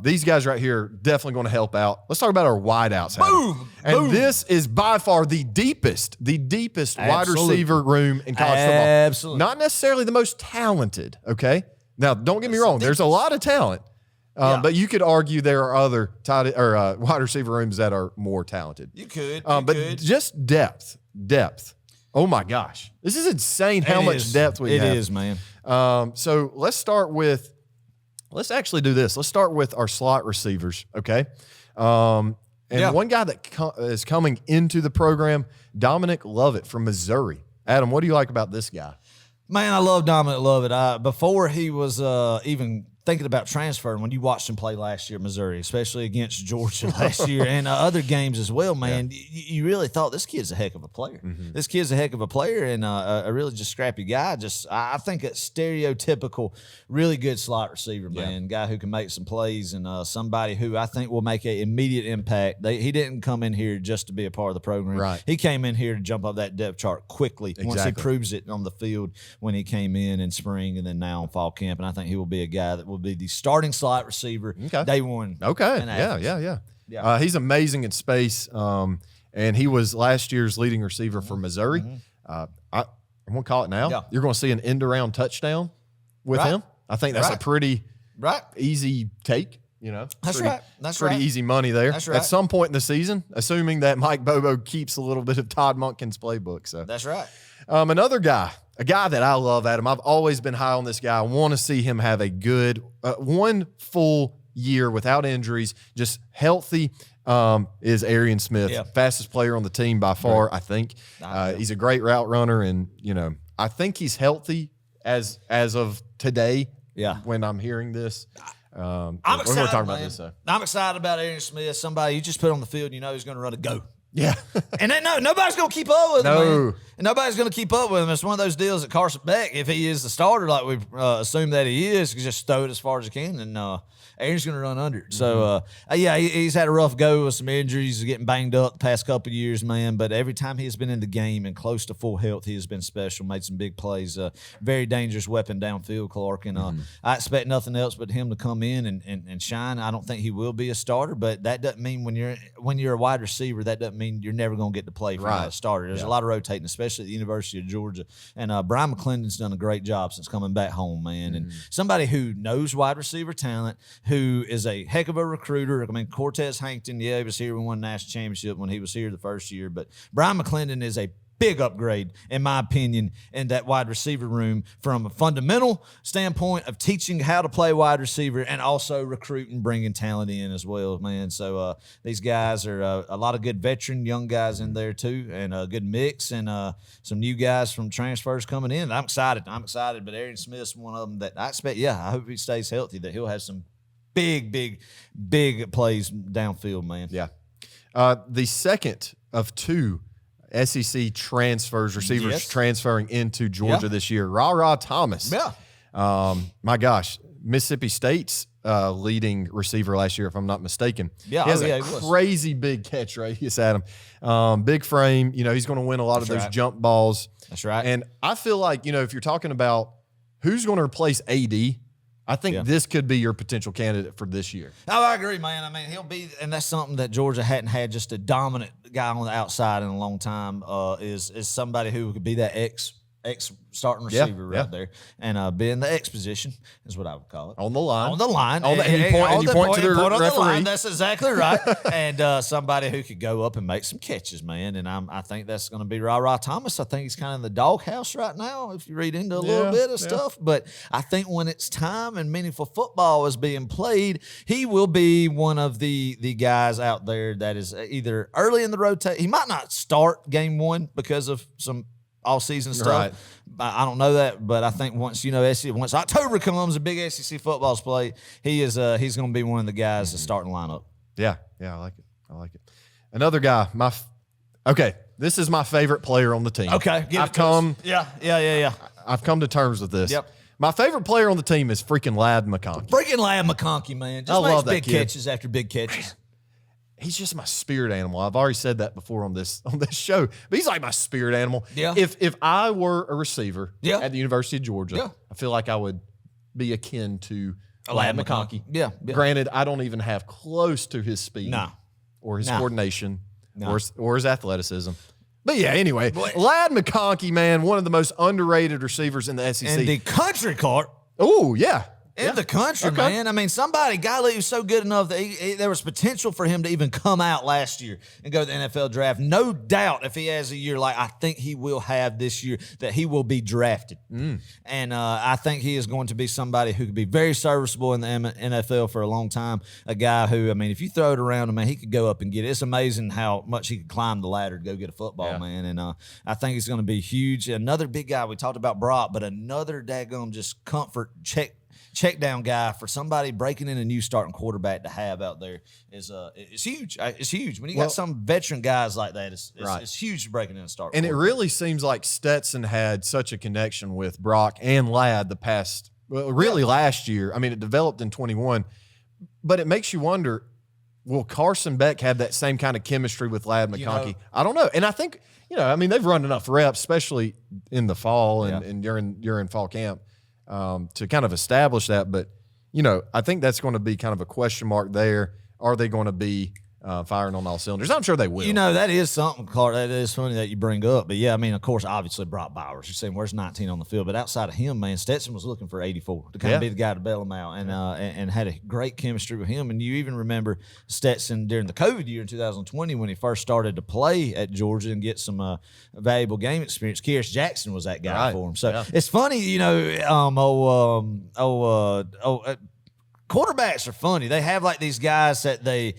these guys right here are definitely going to help out. Let's talk about our wideouts. Boom! And Boom. this is by far the deepest wide Absolutely. receiver room in college football. Absolutely. Not necessarily the most talented, okay? Now, don't get me wrong. There's a lot of talent. But you could argue there are other wide receiver rooms that are more talented. You could. Just depth. Oh, my gosh. This is insane how much depth we have. It is, man. So let's actually do this. Let's start with our slot receivers, okay? One guy that is coming into the program, Dominic Lovett from Missouri. Adam, what do you like about this guy? Man, I love Dominic Lovett. Before he was even thinking about transferring, when you watched him play last year at Missouri, especially against Georgia last year and other games as well, man, you really thought this kid's a heck of a player. Mm-hmm. This kid's a heck of a player and a really just scrappy guy. I think a stereotypical, really good slot receiver, man, guy who can make some plays and somebody who I think will make an immediate impact. He didn't come in here just to be a part of the program. Right. He came in here to jump up that depth chart quickly once he proves it on the field when he came in spring and then now in fall camp. And I think he will be a guy that will be the starting slot receiver day one. Okay. Yeah. He's amazing in space. And he was last year's leading receiver for Missouri. I'm going to call it now. Yeah. You're going to see an end-around touchdown with him. I think that's a pretty easy take. You know, That's pretty easy money there. That's right. At some point in the season, assuming that Mike Bobo keeps a little bit of Todd Monken's playbook. So that's right. Another guy, a guy that I love, Adam. I've always been high on this guy. I want to see him have a good one full year without injuries, just healthy. Is Arian Smith, fastest player on the team by far, I think. He's a great route runner, and I think he's healthy as of today. Yeah, when I'm hearing this. I'm excited about this. I'm excited about Arian Smith, somebody you just put on the field, he's going to run a go. Yeah. And nobody's going to keep up with him, man. And nobody's going to keep up with him. It's one of those deals that Carson Beck, if he is the starter like we assume that he is, can just throw it as far as he can, and Aaron's going to run under it. So, he's had a rough go with some injuries, getting banged up the past couple of years, man. But every time he has been in the game and close to full health, he has been special, made some big plays. Very dangerous weapon downfield, Clark. And I expect nothing else but him to come in and shine. I don't think he will be a starter, but that doesn't mean when you're a wide receiver, that doesn't mean you're never going to get to play for a starter. There's a lot of rotating, especially at the University of Georgia. And Brian McClendon's done a great job since coming back home, man. And somebody who knows wide receiver talent, who is a heck of a recruiter. I mean, Cortez Hankton, he was here. We won a national championship when he was here the first year. But Brian McClendon is a big upgrade, in my opinion, in that wide receiver room from a fundamental standpoint of teaching how to play wide receiver and also recruiting, bringing talent in as well, man. So these guys are a lot of good veteran young guys in there too, and a good mix, and some new guys from transfers coming in. I'm excited, but Arian Smith's one of them that I expect, I hope he stays healthy, that he'll have some big plays downfield, man. Yeah. The second of two SEC transfers, receivers transferring into Georgia this year. Ra Thomas. Yeah. My gosh, Mississippi State's leading receiver last year, if I'm not mistaken. Yeah, he has a crazy big catch radius at him. Big frame. He's going to win a lot of those jump balls. That's right. And I feel like, if you're talking about who's going to replace AD, I think this could be your potential candidate for this year. Oh, I agree, man. I mean, he'll be, and that's something that Georgia hadn't had, just a dominant guy on the outside in a long time, is somebody who could be that X starting receiver right there, and be in the X position is what I would call it. On the line. On the line. And you point to the referee. Line. That's exactly right. And somebody who could go up and make some catches, man. And I think that's going to be Ra Thomas. I think he's kind of in the doghouse right now, if you read into a little bit of stuff. But I think when it's time and meaningful football is being played, he will be one of the guys out there that is either early in the rotation. He might not start game one because of some all-season stuff. Right. I don't know that, but I think once once October comes, a big SEC football's played, he's going to be one of the guys to start in the lineup. Yeah, I like it. Another guy, this is my favorite player on the team. Okay, I've come to terms with this. Yep. My favorite player on the team is freaking Ladd McConkey. Freaking Ladd McConkey, man. Just makes big catches after big catches. He's just my spirit animal. I've already said that before on this show, but he's like my spirit animal. Yeah. If I were a receiver at the University of Georgia, I feel like I would be akin to Ladd McConkey. Yeah. Granted, I don't even have close to his speed or his coordination or his athleticism. But yeah, anyway, Ladd McConkey, man, one of the most underrated receivers in the SEC. And the country, Clark. Oh, yeah. In the country, man. I mean, Golly was so good enough that there was potential for him to even come out last year and go to the NFL draft. No doubt if he has a year like I think he will have this year, that he will be drafted. And I think he is going to be somebody who could be very serviceable in the NFL for a long time. A guy who, I mean, if you throw it around him, man, he could go up and get it. It's amazing how much he could climb the ladder to go get a football, man. And I think he's going to be huge. Another big guy. We talked about Brock, but another daggum just comfort check down guy for somebody breaking in a new starting quarterback to have out there is huge. It's huge. When you got some veteran guys like that, it's huge breaking in a starting. And it really seems like Stetson had such a connection with Brock and Ladd the past, last year. I mean, it developed in 21, but it makes you wonder, will Carson Beck have that same kind of chemistry with Ladd McConkey? I don't know. And I think, they've run enough reps, especially in the fall and during fall camp, to kind of establish that. But, I think that's going to be kind of a question mark there. Are they going to be firing on all cylinders? I'm sure they will. That is something, Clark. That is funny that you bring up. But, yeah, I mean, of course, obviously Brock Bowers. You're saying, where's 19 on the field? But outside of him, man, Stetson was looking for 84 to kind of be the guy to bail him out, and had a great chemistry with him. And you even remember Stetson during the COVID year in 2020 when he first started to play at Georgia and get some valuable game experience. Kyrus Jackson was that guy for him. So it's funny, quarterbacks are funny. They have like these guys that they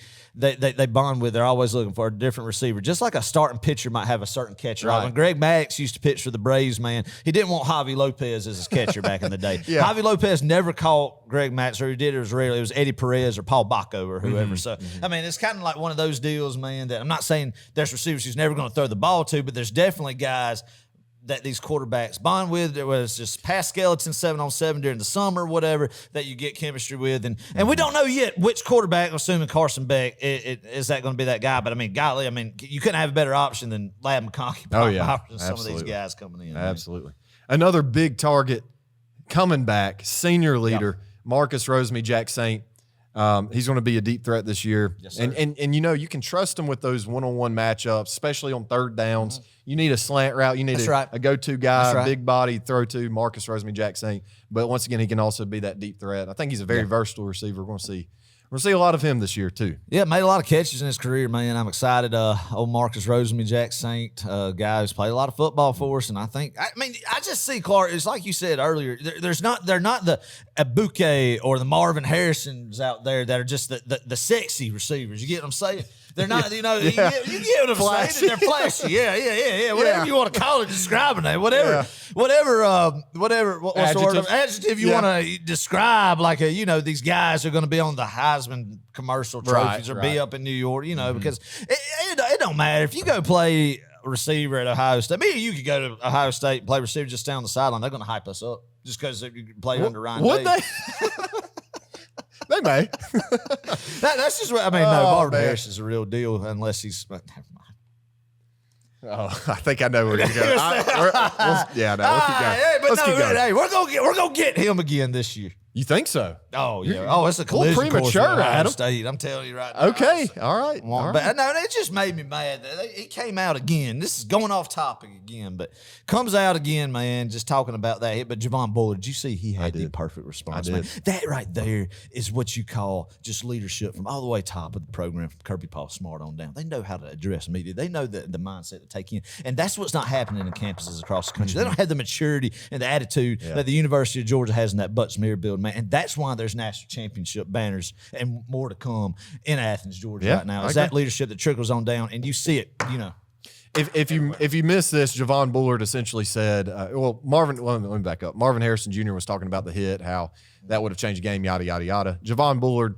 bond with. They're always looking for a different receiver. Just like a starting pitcher might have a certain catcher. Right. When Greg Maddox used to pitch for the Braves, man, he didn't want Javi Lopez as his catcher back in the day. Javi Lopez never caught Greg Maddox, or he did. It was rarely. It was Eddie Perez or Paul Baco or whoever. So, I mean, it's kind of like one of those deals, man, that I'm not saying there's receivers he's never going to throw the ball to, but there's definitely guys that these quarterbacks bond with, whether it's just past skeleton 7-on-7 during the summer, whatever, that you get chemistry with. And we don't know yet which quarterback, assuming Carson Beck, is that going to be that guy. But, I mean, golly, you couldn't have a better option than Ladd McConkey. Some of these guys coming in. Absolutely. Man. Another big target coming back, senior leader, Marcus Rosemy-Jacksaint. He's going to be a deep threat this year. Yes, sir. And you can trust him with those one-on-one matchups, especially on third downs. You need a slant route. You need a go-to guy, big body throw to Marcus Rosemy-Jacksaint. But once again, he can also be that deep threat. I think he's a very versatile receiver. We're going to see a lot of him this year too. Yeah, made a lot of catches in his career, man. I'm excited. Old Marcus Rosemy-Jacksaint, guy who's played a lot of football for us, and I just see, Clark. It's like you said earlier. They're not the Abuke or the Marvin Harrisons out there that are just the sexy receivers. You get what I'm saying? They're not, you get what I'm Flashy. saying? They're flashy. Yeah. Whatever you want to call it, describing it. Whatever, what's the word? Adjective you want to describe, like these guys are going to be on the Heisman commercial trophies or be up in New York, because it don't matter if you go play receiver at Ohio State. Maybe you could go to Ohio State and play receiver just stay on the sideline. They're going to hype us up just because you play under Ryan. Would they? They may. That's just what I mean. No, Marvin Harris is a real deal unless he's. Never mind. Oh, I think I know where you're going. Let's keep going. Let's keep going. Hey, we're gonna get him again this year. You think so? Oh yeah. Oh, it's a collision premature, course with Ohio Adam. State. I'm telling you right now. Okay. All right. But no, it just made me mad. It came out again. This is going off topic again, but comes out again, man. Just talking about that hit. But Javon Bullard, did you see he had the perfect response? Man. That right there is what you call just leadership from all the way top of the program, from Kirby Paul Smart on down. They know how to address media. They know the mindset to take in, and that's what's not happening in campuses across the country. They don't have the maturity and the attitude that the University of Georgia has in that Butts-Mehre building, man. And that's why there's national championship banners and more to come in Athens, Georgia right now. Is that leadership that trickles on down, and you see it, If you miss this, Javon Bullard essentially said, let me back up. Marvin Harrison Jr. was talking about the hit, how that would have changed the game, yada, yada, yada. Javon Bullard,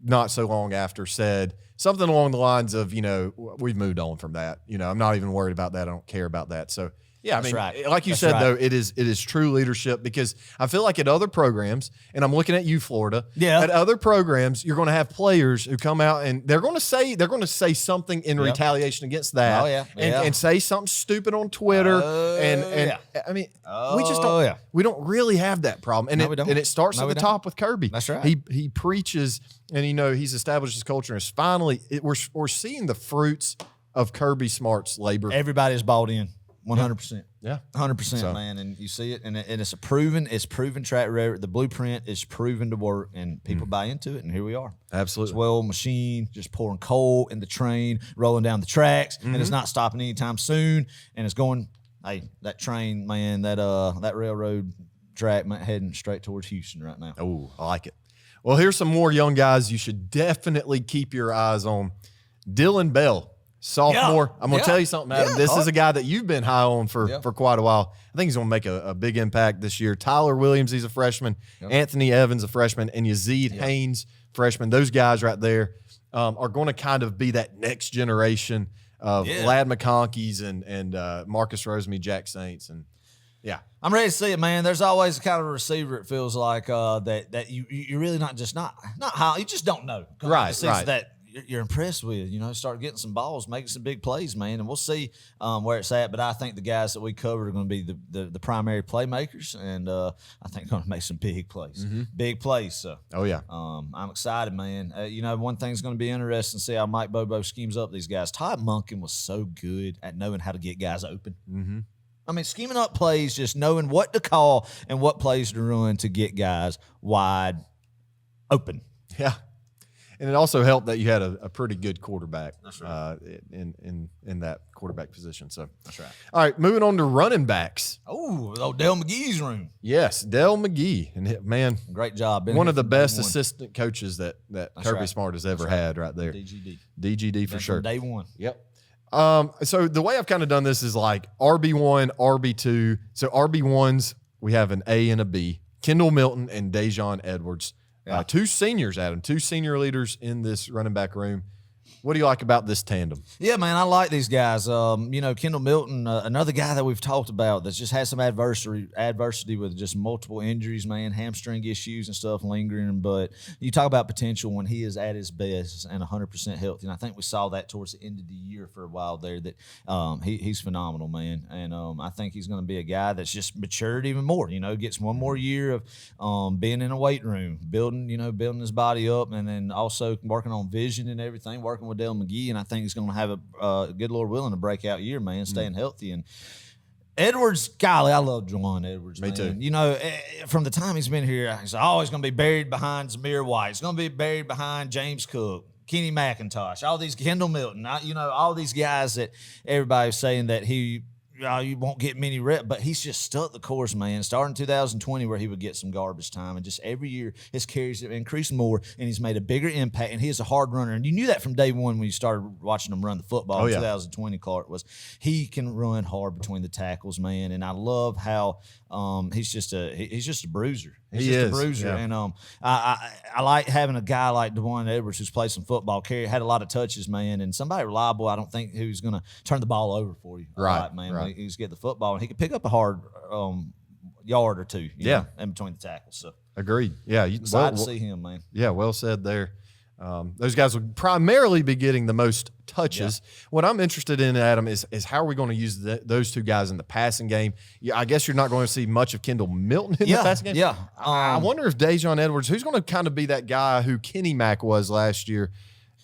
not so long after, said something along the lines of, we've moved on from that. I'm not even worried about that. I don't care about that. So, yeah, like you said, though, it is true leadership, because I feel like at other programs, and I'm looking at you, Florida. Yeah. At other programs, you're going to have players who come out and they're going to say something in retaliation against that. Oh yeah. And say something stupid on Twitter. We just don't. Yeah. We don't really have that problem, and it starts at the top with Kirby. That's right. He preaches, and he's established his culture, and it's finally we're seeing the fruits of Kirby Smart's labor. Everybody's bought in. 100%. Yeah. 100%, man. And you see it, and it's proven track record. The blueprint is proven to work, and people buy into it, and here we are. Absolutely. It's well machine, just pouring coal in the train, rolling down the tracks, and it's not stopping anytime soon. And it's going, that train, man, that railroad track, man, heading straight towards Houston right now. Oh, I like it. Well, here's some more young guys you should definitely keep your eyes on. Dylan Bell. Sophomore. I'm going to tell you something, Adam. This is a guy that you've been high on for quite a while. I think he's going to make a big impact this year. Tyler Williams, he's a freshman. Anthony Evans, a freshman. And Yazid Haynes, freshman. Those guys right there are going to kind of be that next generation of Lad McConkeys and Marcus Rosemy, Jack Saints. And I'm ready to see it, man. There's always a kind of receiver, it feels like, that you're really not how, you just don't know. Right. That you're impressed with, start getting some balls, making some big plays, man, and we'll see where it's at. But I think the guys that we covered are going to be the primary playmakers, and I think going to make some big plays, big plays. So, I'm excited, man. One thing's going to be interesting to see how Mike Bobo schemes up these guys. Todd Monken was so good at knowing how to get guys open. Scheming up plays, just knowing what to call and what plays to run to get guys wide open. Yeah. And it also helped that you had a pretty good quarterback. That's right. In that quarterback position. So that's right. All right, moving on to running backs. Oh, Dale McGee's room. Yes, Dale McGee. And man, great job. One of the best assistant coaches that Kirby Smart has ever had right there. DGD for sure. Day one. Yep. So the way I've kind of done this is like RB1, RB2. So RB1s, we have an A and a B. Kendall Milton and Dejon Edwards. Two seniors, Adam. Two senior leaders in this running back room. What do you like about this tandem? Yeah, man, I like these guys. Kendall Milton, another guy that we've talked about that's just had some adversity with just multiple injuries, man, hamstring issues and stuff lingering. But you talk about potential when he is at his best and 100% healthy. And I think we saw that towards the end of the year for a while there that he's phenomenal, man. And I think he's going to be a guy that's just matured even more, gets one more year of being in a weight room, building his body up, and then also working on vision and everything, working with Dale McGee, and I think he's going to have a good Lord willing a breakout year, man, staying healthy. And Edwards, golly, I love Juwan Edwards. Me too. From the time he's been here, he's always going to be buried behind Zamir White. He's going to be buried behind James Cook, Kenny McIntosh, all these Kendall Milton. All these guys that everybody's saying that he you won't get many reps, but he's just stuck the course, man. Starting 2020 where he would get some garbage time, and just every year his carries have increased more, and he's made a bigger impact, and he is a hard runner. And you knew that from day one when you started watching him run the football in 2020, Clark, was he can run hard between the tackles, man. And I love how he's just a bruiser. He's just a bruiser. Yeah. And I like having a guy like DeJuan Edwards who's played some football, had a lot of touches, man, and somebody reliable. I don't think who's going to turn the ball over for you. Right, man. Right. He's get the football, and he can pick up a hard yard or two, you know, in between the tackles. So agreed. Yeah, excited to see him, man. Yeah, well said there. Those guys will primarily be getting the most touches. Yeah. What I'm interested in, Adam, is how are we going to use those two guys in the passing game? Yeah, I guess you're not going to see much of Kendall Milton in the passing game. Yeah. I wonder if DeJuan Edwards, who's going to kind of be that guy who Kenny Mack was last year.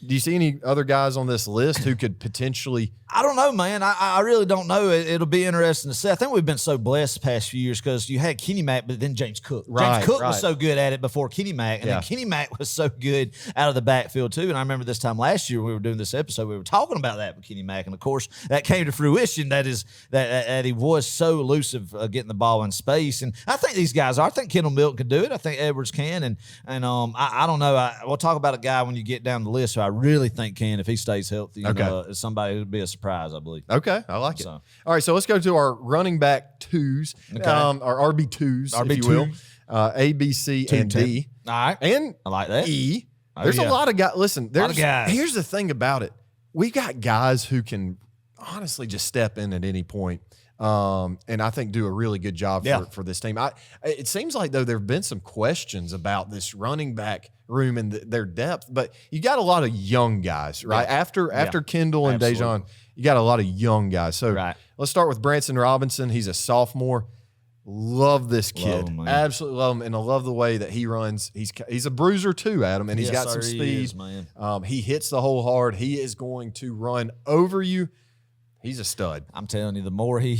Do you see any other guys on this list who could potentially? I don't know, man. I really don't know. It'll be interesting to see. I think we've been so blessed the past few years because you had Kenny Mack, but then James Cook. James Cook was so good at it before Kenny Mack, and then Kenny Mack was so good out of the backfield too. And I remember this time last year we were doing this episode, we were talking about that with Kenny Mack, and of course that came to fruition. That he was so elusive getting the ball in space. And I think these guys are. I think Kendall Milton can do it. I think Edwards can. And I don't know. We'll talk about a guy when you get down the list who I really think can, if he stays healthy. Okay. Somebody who'd be a surprise, I believe. Okay, I like it. All right, so let's go to our running back twos, our RB2s, if you will. A, B, C, and D. All right. And I like that. E. There's a lot of guys. Listen, here's the thing about it. We got guys who can honestly just step in at any point. And I think do a really good job for this team. It seems like, though, there have been some questions about this running back room and their depth, but you got a lot of young guys, right? Yeah. After Kendall and DeJuan, you got a lot of young guys. So let's start with Branson Robinson. He's a sophomore. Love this kid. Absolutely love him. And I love the way that he runs. He's a bruiser too, Adam, and he's got some speed. He is, man. He hits the hole hard. He is going to run over you. He's a stud. I'm telling you, the more he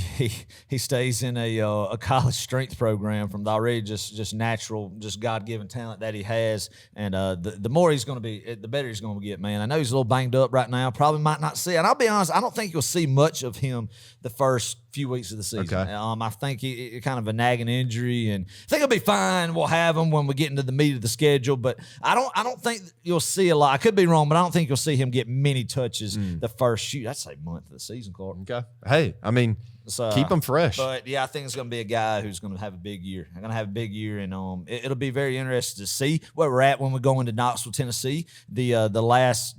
stays in a college strength program from the already just natural, just God-given talent that he has, and the more he's going to be, the better he's going to get, man. I know he's a little banged up right now. Probably might not see. And I'll be honest, I don't think you'll see much of him the first few weeks of the season. Okay. I think he kind of a nagging injury, and I think he'll be fine. We'll have him when we get into the meat of the schedule, but I don't think you'll see a lot. I could be wrong, but I don't think you'll see him get many touches the first I'd say month of the season, Clark. Okay. Hey, I mean, keep him fresh. But yeah, I think it's going to be a guy who's going to have a big year. I'm going to have a big year, and it'll be very interesting to see where we're at when we go into Knoxville, Tennessee, the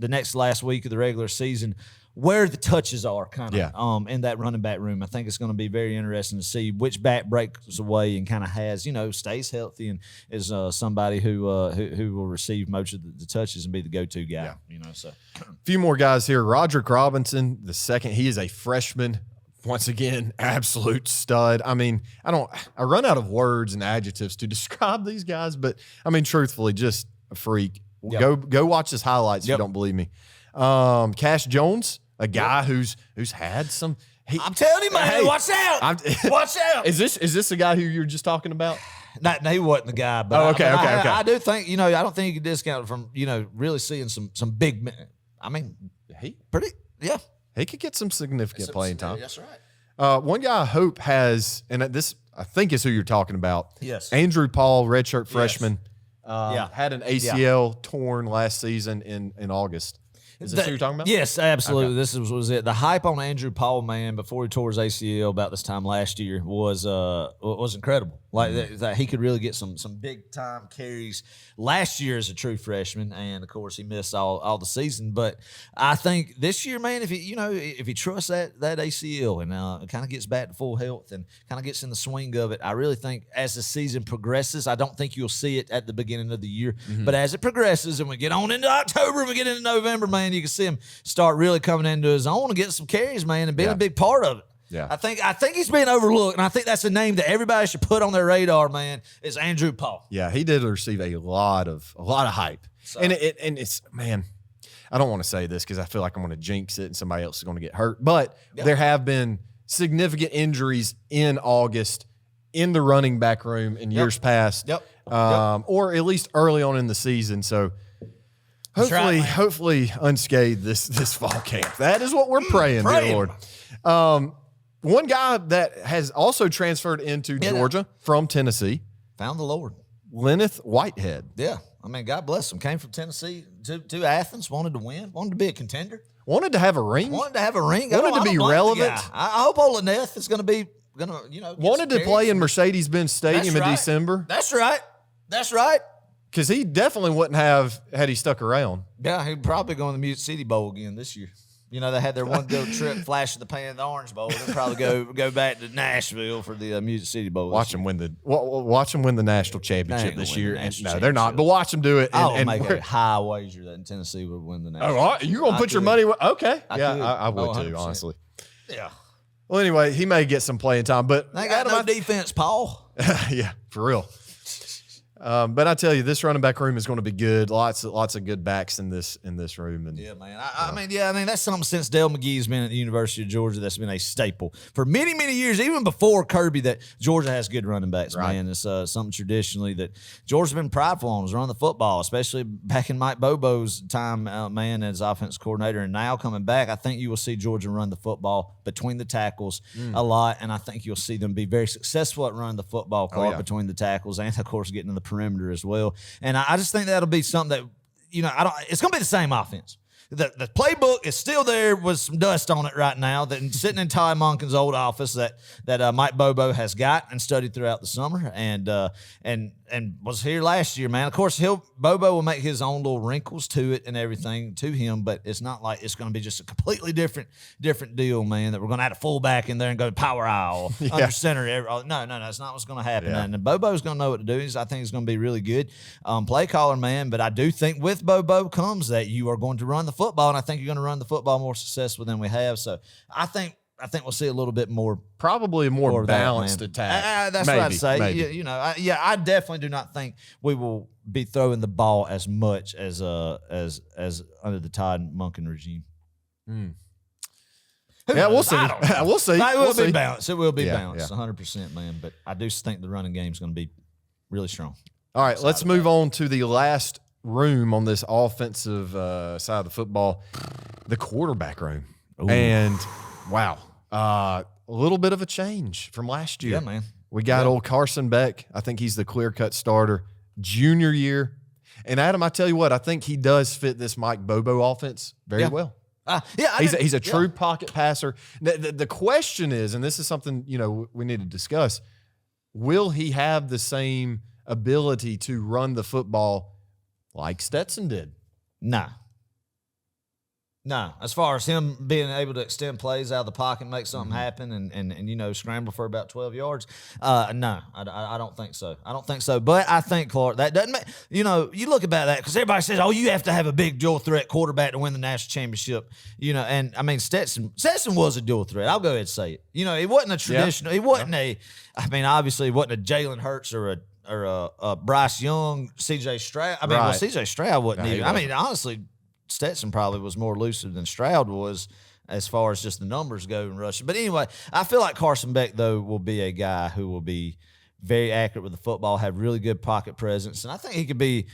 next last week of the regular season, where the touches are kind of in that running back room. I think it's going to be very interesting to see which back breaks away and kind of has, stays healthy and is somebody who will receive most of the touches and be the go-to guy. So a few more guys here. Roderick Robinson, the second. He is a freshman. Once again, absolute stud. I mean, I run out of words and adjectives to describe these guys, but I mean, truthfully, just a freak. Yep. Go watch his highlights if you don't believe me. Cash Jones, a guy who's had some. I'm telling you, man, watch out! Watch out! Is this the guy who you were just talking about? No, he wasn't the guy. But okay. I do think I don't think you can discount it from really seeing some big men. I mean, he could get some significant playing time. That's right. One guy I hope has, and this I think is who you're talking about. Yes, Andrew Paul, redshirt freshman. Had an ACL torn last season in August. Is this who you're talking about? Yes, absolutely. Okay. This was it. The hype on Andrew Paul, man, before he tore his ACL about this time last year was incredible. Like that he could really get some big time carries last year as a true freshman, and of course he missed all the season. But I think this year, man, if he trusts that ACL and kind of gets back to full health and kind of gets in the swing of it, I really think as the season progresses, I don't think you'll see it at the beginning of the year, but as it progresses and we get on into October and we get into November, man, you can see him start really coming into his own and getting some carries, man, and being a big part of it. Yeah, I think he's being overlooked, and I think that's a name that everybody should put on their radar, man, is Andrew Paul. Yeah, he did receive a lot of hype. So, and it's, man, I don't want to say this because I feel like I'm going to jinx it and somebody else is going to get hurt, but there have been significant injuries in August in the running back room in years past, or at least early on in the season. So hopefully unscathed this fall camp. That is what we're praying, dear Lord. One guy that has also transferred into Georgia from Tennessee. Found the Lord. Lenneth Whitehead. Yeah. I mean, God bless him. Came from Tennessee to Athens, wanted to win, wanted to be a contender. Wanted to have a ring. Wanted to have a ring. Wanted to be relevant. I hope old Lenneth is going to wanted to play in Mercedes-Benz Stadium in December. That's right. That's right. Because he definitely wouldn't have had he stuck around. Yeah, he'd probably go in the Music City Bowl again this year. You know, they had their one little trip, flash of the pan, the Orange Bowl. They'll probably go back to Nashville for the Music City Bowl. Watch them win the national championship this year. No, they're not. But watch them do it. I'll make a high wager that Tennessee would win the national. Oh, you're gonna put your money? Okay, I would too, honestly. Yeah. Well, anyway, he may get some playing time, but they got no defense, Paul. Yeah, for real. But I tell you, this running back room is going to be good. Lots of good backs in this room. And yeah, man. I mean, that's something since Dale McGee's been at the University of Georgia that's been a staple for many, many years, even before Kirby, that Georgia has good running backs, man. It's something traditionally that Georgia's been prideful on is run the football, especially back in Mike Bobo's time, man, as offensive coordinator. And now coming back, I think you will see Georgia run the football between the tackles a lot, and I think you'll see them be very successful at running the football between the tackles and, of course, getting to the perimeter as well. And I just think that'll be something that, it's going to be the same offense. The playbook is still there with some dust on it right now, that sitting in Ty Monken's old office that Mike Bobo has got and studied throughout the summer and was here last year, man. Of course, Bobo will make his own little wrinkles to it and everything to him, but it's not like it's going to be just a completely different deal, man, that we're going to add a fullback in there and go power eye under center. No, that's not what's going to happen. Yeah. And Bobo's going to know what to do. I think he's going to be really good play caller, man, but I do think with Bobo comes that you are going to run the football, and I think you're going to run the football more successful than we have. So I think we'll see a little bit more, probably a more balanced attack. That's what I'd say. I definitely do not think we will be throwing the ball as much as under the Todd Monken regime. Yeah, we'll see. We'll see. It will be balanced. It will be balanced, 100%, man. But I do think the running game is going to be really strong. All right, let's move on to the last room on this offensive side of the football, the quarterback room. Ooh. And wow, a little bit of a change from last year. Yeah, man. We got old Carson Beck. I think he's the clear-cut starter. Junior year. And Adam, I tell you what, I think he does fit this Mike Bobo offense very well. He's a true pocket passer. The question is, and this is something we need to discuss, will he have the same ability to run the football like Stetson did? No. As far as him being able to extend plays out of the pocket, make something happen, and scramble for about 12 yards, no, I don't think so. But I think, Clark, that doesn't make, you look about that because everybody says, oh, you have to have a big dual threat quarterback to win the national championship, and I mean, Stetson was a dual threat. I'll go ahead and say it. It wasn't a traditional, it wasn't obviously it wasn't a Jalen Hurts or a Bryce Young, C.J. Stroud. I mean, well, C.J. Stroud wasn't even. I mean, honestly, Stetson probably was more elusive than Stroud was as far as just the numbers go in rushing. But anyway, I feel like Carson Beck, though, will be a guy who will be very accurate with the football, have really good pocket presence, and I think he could be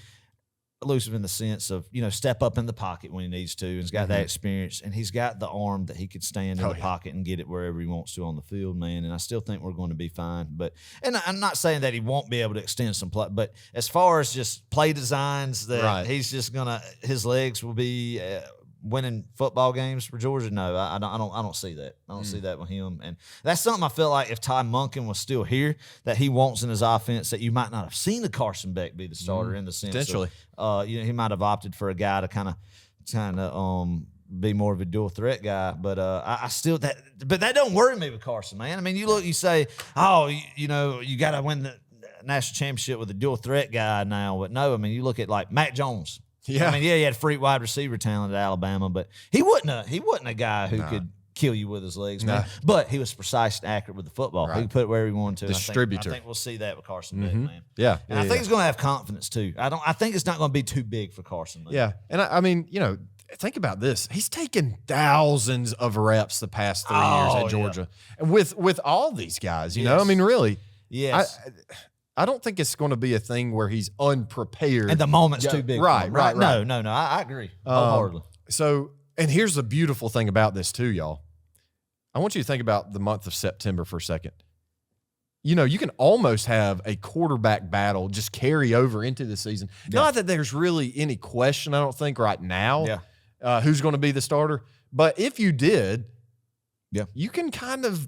elusive in the sense of, step up in the pocket when he needs to, and he's got that experience, and he's got the arm that he could stand in the pocket and get it wherever he wants to on the field, man, and I still think we're going to be fine. And I'm not saying that he won't be able to extend some play, but as far as just play designs that he's just his legs will be winning football games for Georgia, no, I don't see that. I don't see that with him, and that's something I feel like if Ty Monken was still here, that he wants in his offense, that you might not have seen the Carson Beck be the starter in the sense potentially. He might have opted for a guy to kind of be more of a dual threat guy, but I still but that don't worry me with Carson, man. I mean, you say, oh, you got to win the national championship with a dual threat guy now, but no, I mean, you look at like Mac Jones. Yeah, I mean, he had freak wide receiver talent at Alabama, but he wasn't a guy who could kill you with his legs, man. But he was precise and accurate with the football. He could put it wherever he wanted to. Distributor. I think we'll see that with Carson Beck, man. Yeah, and I think he's going to have confidence too. I think it's not going to be too big for Carson. Man. Yeah, and I mean, think about this. He's taken thousands of reps the past 3 years at Georgia, and with all these guys. I mean, really. Yes. I don't think it's going to be a thing where he's unprepared. And the moment's too big. Right. No. I agree wholeheartedly. So, and here's the beautiful thing about this too, y'all. I want you to think about the month of September for a second. You know, you can almost have a quarterback battle just carry over into the season. Yeah. Not that there's really any question, I don't think, right now, who's going to be the starter. But if you did, you can kind of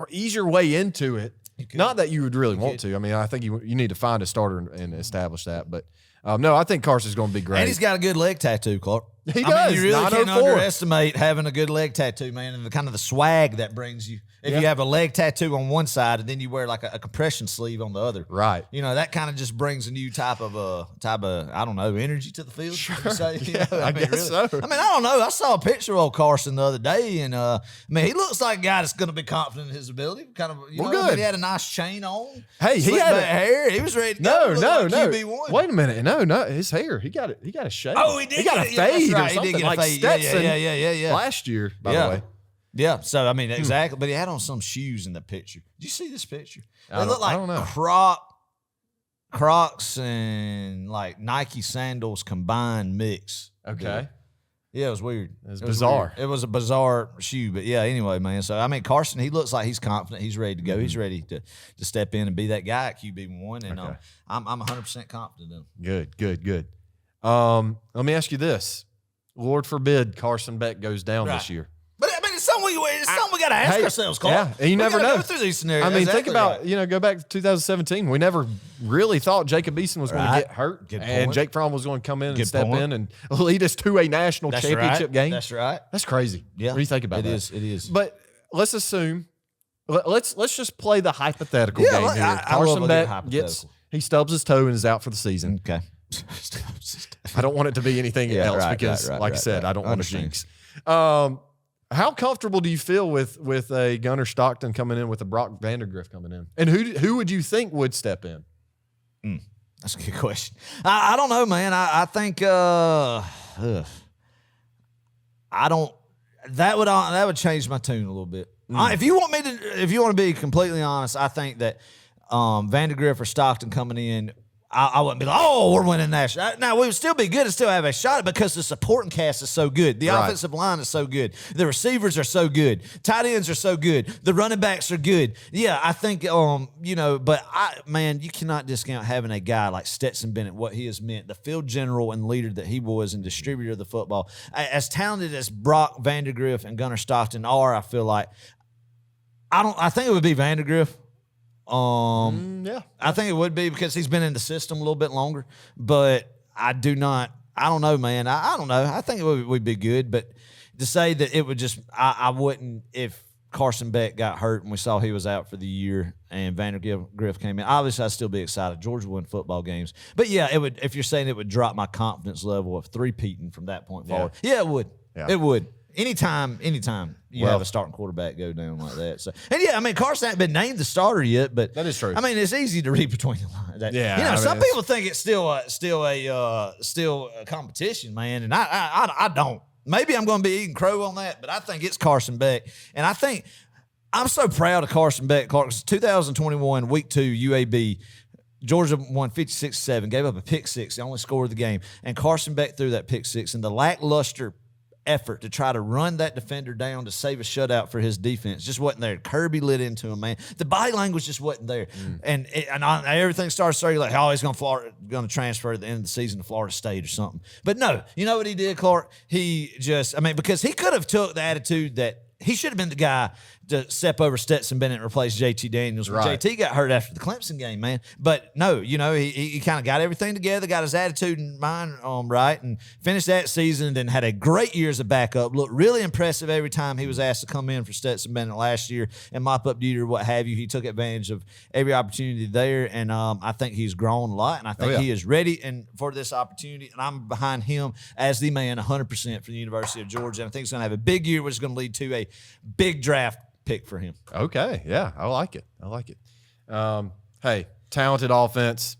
ease your way into it. Not that you would really want to. I mean, I think you need to find a starter and establish that. But no, I think Carson's going to be great. And he's got a good leg tattoo, Clark. He does. You really can't underestimate having a good leg tattoo, man, and the kind of the swag that brings you. If you have a leg tattoo on one side and then you wear like a compression sleeve on the other, right? You know, that kind of just brings a new type of I don't know, energy to the field. Sure. Say, I guess really. So. I mean, I don't know. I saw a picture of old Carson the other day, and I mean, he looks like a guy that's going to be confident in his ability. Kind of, you know, good. He had a nice chain on. Hey, he had hair. He was ready to go. No. QB1. Wait a minute. No, his hair. He got a shave. Oh, he did. He got a fade or something. He did get like Stetson. Yeah. Last year, by the way. Yeah, so I mean, exactly. But he had on some shoes in the picture. Did you see this picture? They look like Crocs and like Nike sandals combined mix. Okay. Yeah, it was weird. It was bizarre. Weird. It was a bizarre shoe, but yeah. Anyway, man. So I mean, Carson, he looks like he's confident. He's ready to go. He's ready to step in and be that guy at QB1, and I'm 100% confident in him. Good. Let me ask you this: Lord forbid Carson Beck goes down this year. But I mean, it's something we got to ask ourselves, Clark. Yeah, and you never know. Go through these scenarios. I mean, think about go back to 2017. We never really thought Jacob Eason was going to get hurt, and Jake Fromm was going to come in and step in and lead us to a national championship game. That's right. That's crazy. Yeah, what do you think about that? It is. But let's assume. Let's just play the hypothetical game here. Carson Beck he stubs his toe and is out for the season. Okay. I don't want it to be anything else because, like I said, I don't want to jinx. How comfortable do you feel with a Gunnar Stockton coming in with a Brock Vandagriff coming in? And who would you think would step in? That's a good question. I don't know, man. I think I don't. That would change my tune a little bit. If you want to be completely honest, I think that Vandagriff or Stockton coming in, I wouldn't be like, oh, we're winning national. Now, we would still be good and still have a shot because the supporting cast is so good. The offensive line is so good. The receivers are so good. Tight ends are so good. The running backs are good. Yeah, I think, but you cannot discount having a guy like Stetson Bennett, what he has meant, the field general and leader that he was and distributor of the football. As talented as Brock Vandagriff and Gunnar Stockton are, I feel like, I think it would be Vandagriff. I think it would be because he's been in the system a little bit longer, but I don't know, man. I don't know. I think it would be good, but to say that it would just, I wouldn't, if Carson Beck got hurt and we saw he was out for the year and Vandagriff came in, obviously I'd still be excited. Georgia won football games, but yeah, it would, if you're saying it would drop my confidence level of three-peating from that point forward. Yeah, it would. Yeah. It would. Anytime you have a starting quarterback go down like that. So, and yeah, I mean, Carson hasn't been named the starter yet, but that is true. I mean, it's easy to read between the lines. Some people think it's still a competition, man, and I don't. Maybe I'm going to be eating crow on that, but I think it's Carson Beck, and I think I'm so proud of Carson Beck. 2021 week 2 UAB. Georgia won 56-7, gave up a pick six, the only score of the game, and Carson Beck threw that pick six, and the lackluster effort to try to run that defender down to save a shutout for his defense just wasn't there. Kirby lit into him, man. The body language just wasn't there, and everything started saying like, oh, he's going to transfer at the end of the season to Florida State or something. But no, you know what he did, Clark? He just, because he could have took the attitude that he should have been the guy to step over Stetson Bennett and replace JT Daniels when JT got hurt after the Clemson game, man. But no, he kind of got everything together, got his attitude and mind right, and finished that season, and then had a great year as a backup. Looked really impressive every time he was asked to come in for Stetson Bennett last year and mop up duty or what have you. He took advantage of every opportunity there, and I think he's grown a lot, and I think he is ready for this opportunity, and I'm behind him as the man 100% for the University of Georgia, and I think he's going to have a big year, which is going to lead to a big draft pick for him. Okay, yeah, I like it. Hey, talented offense,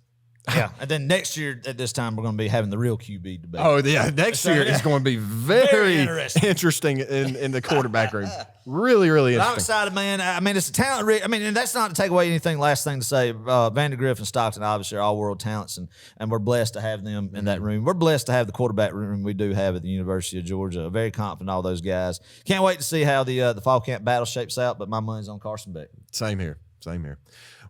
Yeah, and then next year at this time we're going to be having the real QB debate. Oh yeah, next year is going to be very interesting in the quarterback room. Really, really But I'm interesting. excited, man. I mean, it's a talent. I mean, and that's not to take away anything. Last thing to say, Vandegrift and Stockton obviously are all world talents, and we're blessed to have them in that room. We're blessed to have the quarterback room we do have at the University of Georgia. Very confident in all those guys. Can't wait to see how the fall camp battle shapes out. But my money's on Carson Beck. Same here.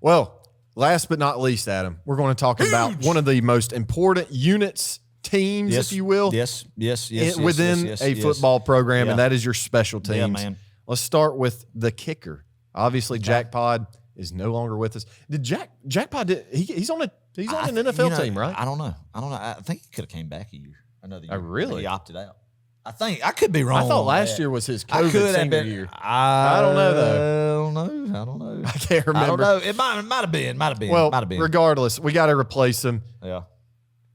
Well, last but not least, Adam, we're going to talk about one of the most important units, teams, if you will. Yes. Within a football program, and that is your special teams. Yeah, man. Let's start with the kicker. Obviously, Jack Pod is no longer with us. Did Jack Pod? He's on an NFL team, right? I don't know. I think he could have came back a year, another year. Oh, really? He opted out. I think I could be wrong. I thought on last that. year was his I COVID could have senior been. year. I don't know, though. I don't know. I can't remember. I don't know. It might have been. Well, might have been. regardless, we got to replace him. Yeah.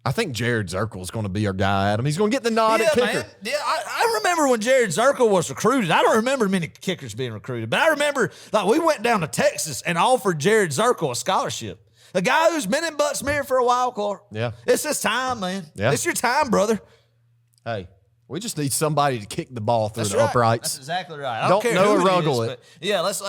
I think Jared Zirkle is going to be our guy, Adam. He's going to get the nod at kicker. Man. Yeah, I remember when Jared Zirkle was recruited. I don't remember many kickers being recruited, but I remember like we went down to Texas and offered Jared Zirkle a scholarship. A guy who's been in Butts-Mehre for a while, Clark. Yeah. It's his time, man. Yeah. It's your time, brother. Hey, we just need somebody to kick the ball through That's the right. uprights. That's exactly right. I Don't care Noah who Ruggle is, it. but yeah, that's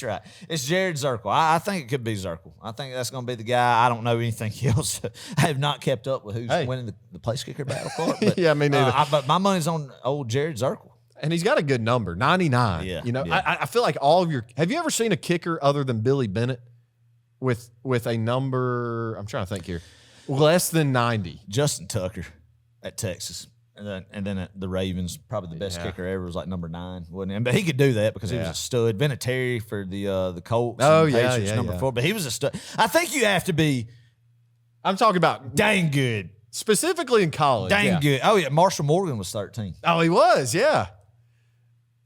right. It's Jared Zirkle. I think it could be Zirkle. I think that's going to be the guy. I don't know anything else. I have not kept up with who's winning the place kicker battle, Clark. But, Yeah, me neither. But my money's on old Jared Zirkle. And he's got a good number, 99. Yeah, You know, yeah. I feel like all of your – have you ever seen a kicker other than Billy Bennett with a number – I'm trying to think here. Less than 90. Justin Tucker at Texas. And then at the Ravens, probably the best kicker ever was like number 9, wasn't he? But he could do that because he was a stud. Vinatieri for the Colts. Oh, and yeah, Patriots, number 4. But he was a stud. I think you have to be I'm talking about dang good. specifically in college. Dang good. Oh, yeah. Marshall Morgan was 13. Oh, he was, yeah.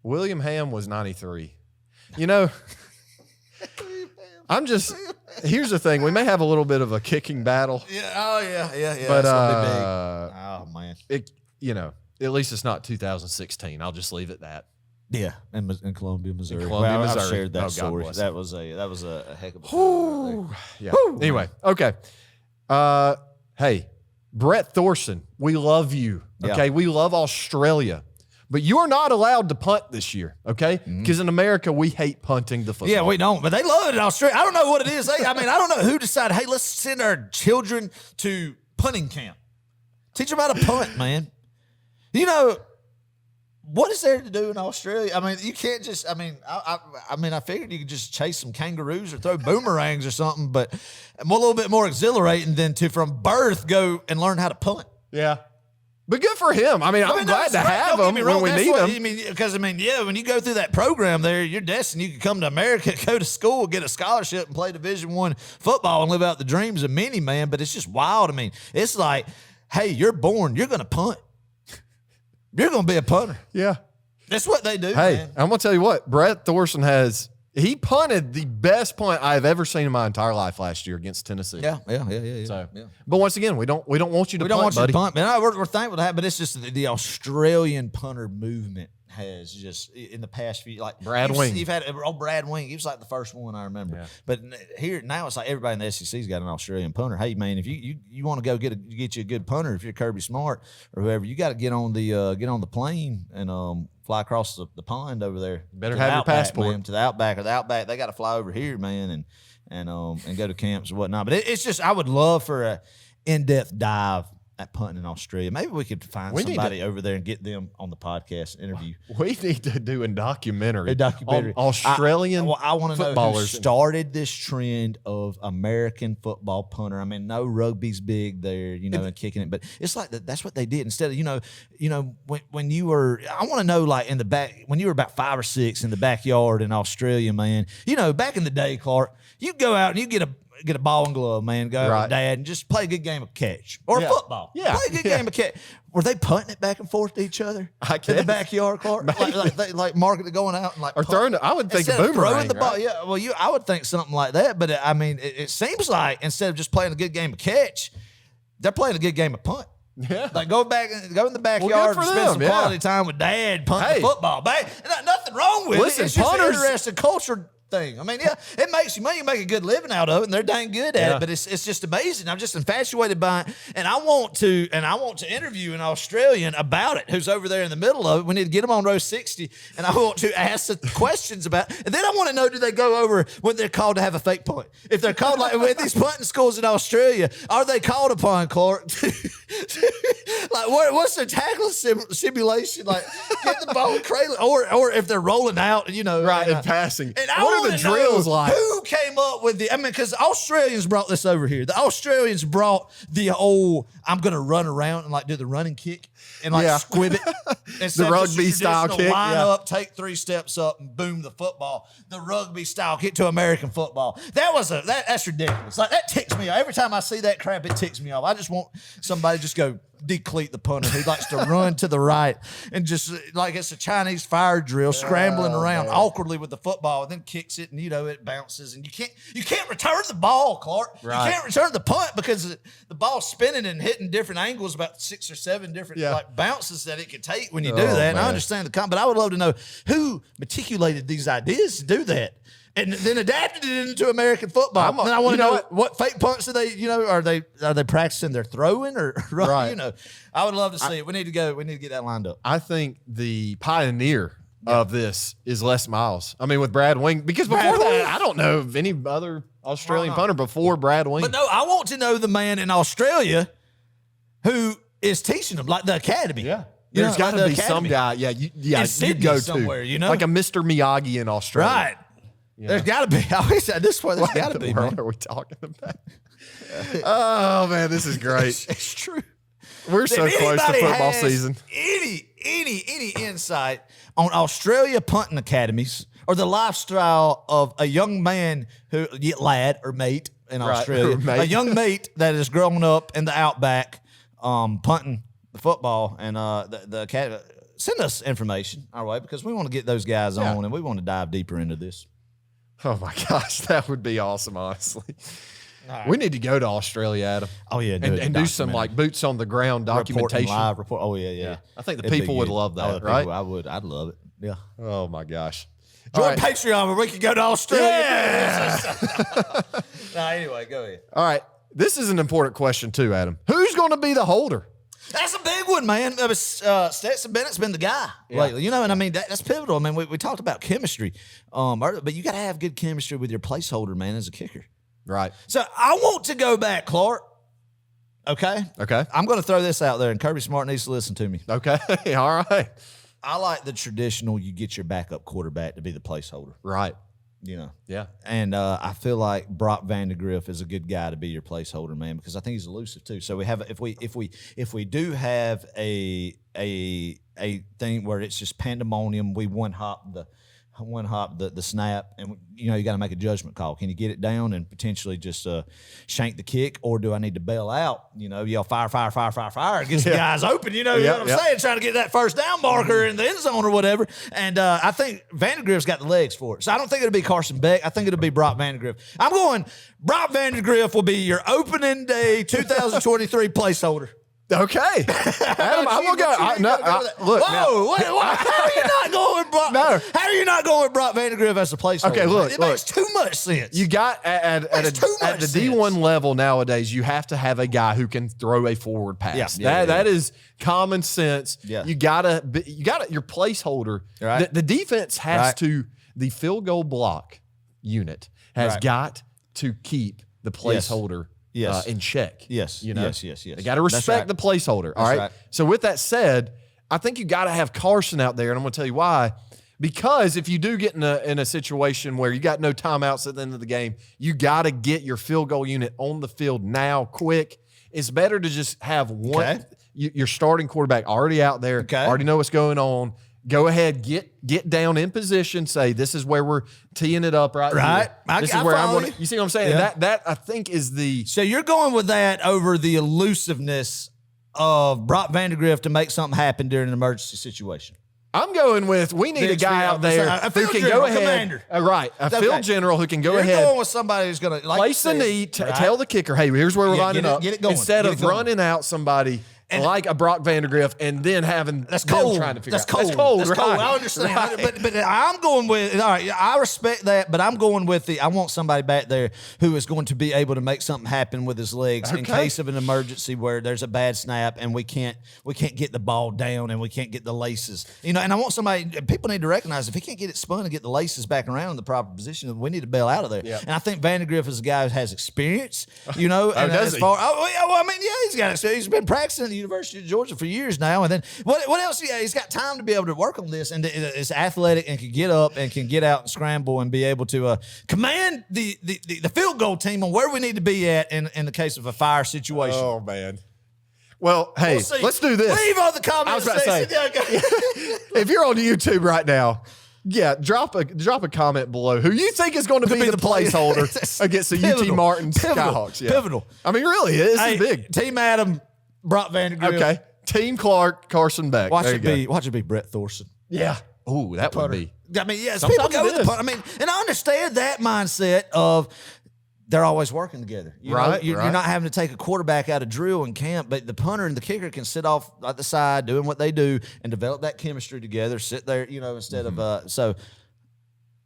William Ham was 93. You know, here's the thing. We may have a little bit of a kicking battle. Yeah. Oh, yeah. But, That's gonna be big. Oh, man. At least it's not 2016. I'll just leave it that. Yeah, in Columbia, Missouri. Columbia, I've Missouri. shared that God story. bless That was a heck of a time right there. Yeah. Anyway, okay. Hey, Brett Thorson, we love you. Okay, we love Australia, but you are not allowed to punt this year. Okay, because in America we hate punting the football. Yeah, we don't, but they love it in Australia. I don't know what it is. I don't know who decided, hey, let's send our children to punting camp. Teach them how to punt, man. You know, what is there to do in Australia? I mean, you can't just, I figured you could just chase some kangaroos or throw boomerangs or something, but a little bit more exhilarating than to, from birth, go and learn how to punt. Yeah. But good for him. I'm glad to have him when we need him. Because, when you go through that program there, you're destined. You can come to America, go to school, get a scholarship, and play Division I football and live out the dreams of many, man. But it's just wild. It's like, hey, you're born. You're going to punt. You're going to be a punter. Yeah. That's what they do, Hey, man. I'm going to tell you what. Brett Thorson he punted the best punt I've ever seen in my entire life last year against Tennessee. Yeah. So, but once again, we don't want you to punt, We don't want buddy. you to punt, man. We're thankful to have, but it's just the Australian punter movement has just in the past few, like Brad Wing. You've had Brad Wing. He was like the first one I remember. Yeah. But here now it's like everybody in the SEC's got an Australian punter. Hey man, if you want to go get you a good punter, if you're Kirby Smart or whoever, you got to get on the plane and fly across the pond over there. Better have your passport, man, to the Outback. Or the Outback, they got to fly over here, man, and go to camps and whatnot. But it's just I would love for a in-depth dive at punting in Australia. Maybe we could find somebody over there and get them on the podcast and interview. We need to do a documentary. On Australian I want to know who footballers started this trend of American football punter. No rugby's big there, and kicking it, but it's like that's what they did. Instead of when you were, I want to know like in the back when you were about 5 or 6 in the backyard in Australia, man. Back in the day, Clark, you go out and you get a ball and glove, man. Go out with dad and just play a good game of catch or football. Yeah. Play a good game of catch. Were they punting it back and forth to each other in the backyard, Clark? like marking it going out and like or throwing it. I would think a instead of boomerang. throwing the ball. Right? Yeah, well, I would think something like that. But it seems like instead of just playing a good game of catch, they're playing a good game of punt. Yeah, like go in the backyard and spend some quality time with dad punting the football. Nothing wrong with it. It's just an interesting thing. I mean, yeah, it makes you money. You make a good living out of it, and they're dang good at Yeah. it. But it's just amazing. I'm just infatuated by it, and I want to interview an Australian about it who's over there in the middle of it. We need to get them on row 60, and I want to ask the questions about it. And then I want to know, do they go over when they're called to have a fake punt? If they're called like with these punting schools in Australia, are they called upon, Clark? Like what's their tackle simulation? Like get the ball cradle, or if they're rolling out, Right, and passing. And what are the drills like? Who came up with because Australians brought this over here. The Australians brought the old, I'm going to run around and like do the running kick and like squib it. The rugby style kick. Line up, take 3 steps up and boom the football. The rugby style kick to American football. That's ridiculous. Like that ticks me off. Every time I see that crap, it ticks me off. I just want somebody to just go decleat the punter who likes to run to the right and just like it's a Chinese fire drill, scrambling around awkwardly with the football, and then kicks it, and it bounces, and you can't return the ball, Clark. Right. You can't return the punt because the ball's spinning and hitting different angles, about 6 or 7 different like bounces that it could take when you do that. And I understand but I would love to know who meticulated these ideas to do that. And then adapted it into American football. And then I want to know what fake punts do they, are they practicing their throwing or right? I would love to see it. We need to go. We need to get that lined up. I think the pioneer of this is Les Miles. I mean, with Brad Wing, because before that, I don't know of any other Australian punter before Brad Wing. But no, I want to know the man in Australia who is teaching them, like the academy. Yeah. There's got to be some guy. Yeah, you go somewhere, to like a Mr. Miyagi in Australia. Right. Yeah. There's got to be. I always at this point, there's got to be. What are we talking about? Oh man, this is great. It's true. We're so close to football season. Any insight on Australia punting academies or the lifestyle of a young man lad or mate in Australia, a young mate that has grown up in the outback, punting the football, and the academy. Send us information our way because we want to get those guys on and we want to dive deeper into this. Oh my gosh, that would be awesome, honestly. Right. We need to go to Australia, Adam. Oh yeah, and do some like boots on the ground documentation. Live report. Oh yeah. I think the people would love that, right? I would. I'd love it. Yeah. Oh my gosh. Join Patreon where we can go to Australia. Yeah. Anyway, go ahead. All right. This is an important question too, Adam. Who's going to be the holder? That's a big one, man. Stetson Bennett's been the guy lately, and I mean that's pivotal. I mean, we talked about chemistry, but you got to have good chemistry with your placeholder, man, as a kicker. Right. So I want to go back, Clark. Okay. I'm going to throw this out there, and Kirby Smart needs to listen to me. Okay. All right. I like the traditional. You get your backup quarterback to be the placeholder. Right. Yeah. And I feel like Brock Vandegrift is a good guy to be your placeholder, man, because I think he's elusive too. So we have if we do have a thing where it's just pandemonium, we one hop the snap, and you got to make a judgment call. Can you get it down and potentially just shank the kick, or do I need to bail out? Yell fire, gets the guys open. You know what I'm saying? Trying to get that first down marker in the end zone or whatever. And I think Vandegrift's got the legs for it. So I don't think it'll be Carson Beck. I think it'll be Brock Vandegrift. I'm going Brock Vandegrift will be your opening day 2023 placeholder. Okay, Adam, I'm gonna go. Look, how are you not going with Brock? No, how are you not going with Brock Vandegrift as a placeholder? Okay, look, it makes too much sense. You got at the D1 level nowadays, you have to have a guy who can throw a forward pass. That is common sense. Yeah. You gotta your placeholder. Right. The defense has to the field goal block unit has got to keep the placeholder. In check. Yes. Yes. They got to respect the placeholder. All right? So with that said, I think you got to have Carson out there, and I'm going to tell you why. Because if you do get in a situation where you got no timeouts at the end of the game, you got to get your field goal unit on the field now, quick. It's better to just have one your starting quarterback already out there, already know what's going on. Go ahead, get down in position. Say this is where we're teeing it up right here. This is where I'm going. You see what I'm saying? Yeah. That I think is the. So you're going with that over the elusiveness of Brock Vandegrift to make something happen during an emergency situation. I'm going with we need a guy out there who can go ahead. A field general who can go ahead. You're going with somebody who's going to place the knee. Tell the kicker, hey, here's where we're lining up. Get it going instead of running out somebody. like a Brock Vandegrift, and then having that's them cold. trying to figure That's out. cold. That's cold. That's right. cold. I understand. Right. But I'm going with, all right, I respect that, but I'm going with I want somebody back there who is going to be able to make something happen with his legs in case of an emergency where there's a bad snap and we can't get the ball down and we can't get the laces. And I want somebody, people need to recognize if he can't get it spun and get the laces back around in the proper position, we need to bail out of there. Yep. And I think Vandegrift is a guy who has experience, and does he? He's been practicing at the University of Georgia for years now. And then what else? Yeah, he's got time to be able to work on this, and is athletic and can get up and can get out and scramble and be able to command the field goal team on where we need to be at in the case of a fire situation. Oh man. Well, hey, let's do this. Leave all the comments. I was about to say, if you're on YouTube right now, drop a comment below who you think is going to be the placeholder against the UT Martin Skyhawks. Yeah. Pivotal. I mean, really, this is big. Team Adam, Brock Vandegrift. Okay. Team Clark, Carson Beck. Watch it be Brett Thorson. Yeah. Ooh, that would be. I mean, yes, people go with the punt. I mean, and I understand that mindset of they're always working together. You're not having to take a quarterback out of drill in camp, but the punter and the kicker can sit off at the side doing what they do and develop that chemistry together, sit there, instead of so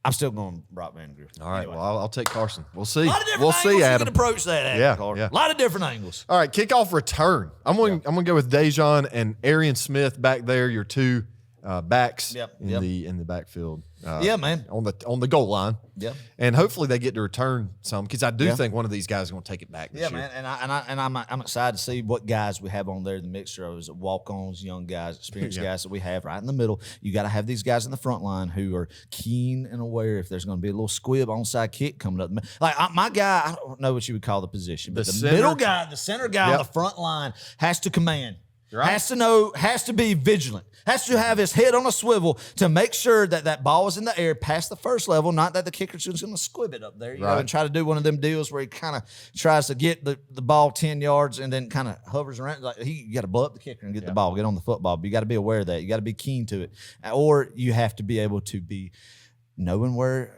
I'm still going Brock Vandegrift. All right, well, I'll take Carson. We'll see. We'll see, Adam. You can approach that, Adam. Yeah. A lot of different angles. All right, kickoff return. I'm going to go with Dejon and Arian Smith back there, your two backs in the backfield. Man. On the goal line. Yeah. And hopefully they get to return some because I do think one of these guys is going to take it back this year. Man. And I'm excited to see what guys we have on there. The mixture of walk-ons, young guys, experienced guys that we have right in the middle. You got to have these guys in the front line who are keen and aware if there's going to be a little squib onside kick coming up. Like my guy, I don't know what you would call the position, but the middle guy, the center guy on the front line has to command. Right. Has to know, has to be vigilant, has to have his head on a swivel to make sure that ball is in the air past the first level, not that the kicker's just going to squib it up there, you know, and try to do one of them deals where he kind of tries to get the ball 10 yards and then kind of hovers around. Like you got to blow up the kicker and get the ball, get on the football. But you got to be aware of that. You got to be keen to it. Or you have to be able to be knowing where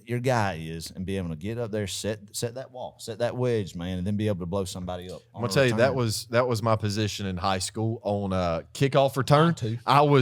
your guy is and be able to get up there, set that wall, set that wedge, man, and then be able to blow somebody up. I'm gonna tell you that was my position in high school on kickoff return. Mine too.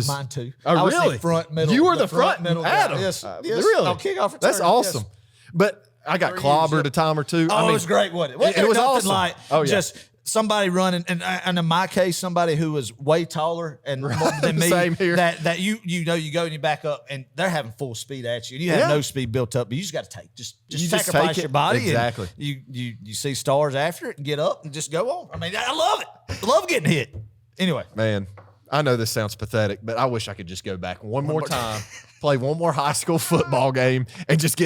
Mine too. Oh, really? The front middle. You were the front middle Adam. Guy. Yes. Really? On kickoff return. That's awesome. Yes. But I got clobbered a time or two. Oh, it was great, wasn't it? It was awesome. Like just somebody running, and in my case, somebody who was way taller and more than me. Same here. That you go and you back up, and they're having full speed at you, and you have no speed built up, but you just got to take just sacrifice your body. Exactly. And you see stars after it and get up and just go on. I mean, I love it. I love getting hit. Anyway, man, I know this sounds pathetic, but I wish I could just go back one more time, play one more high school football game, and just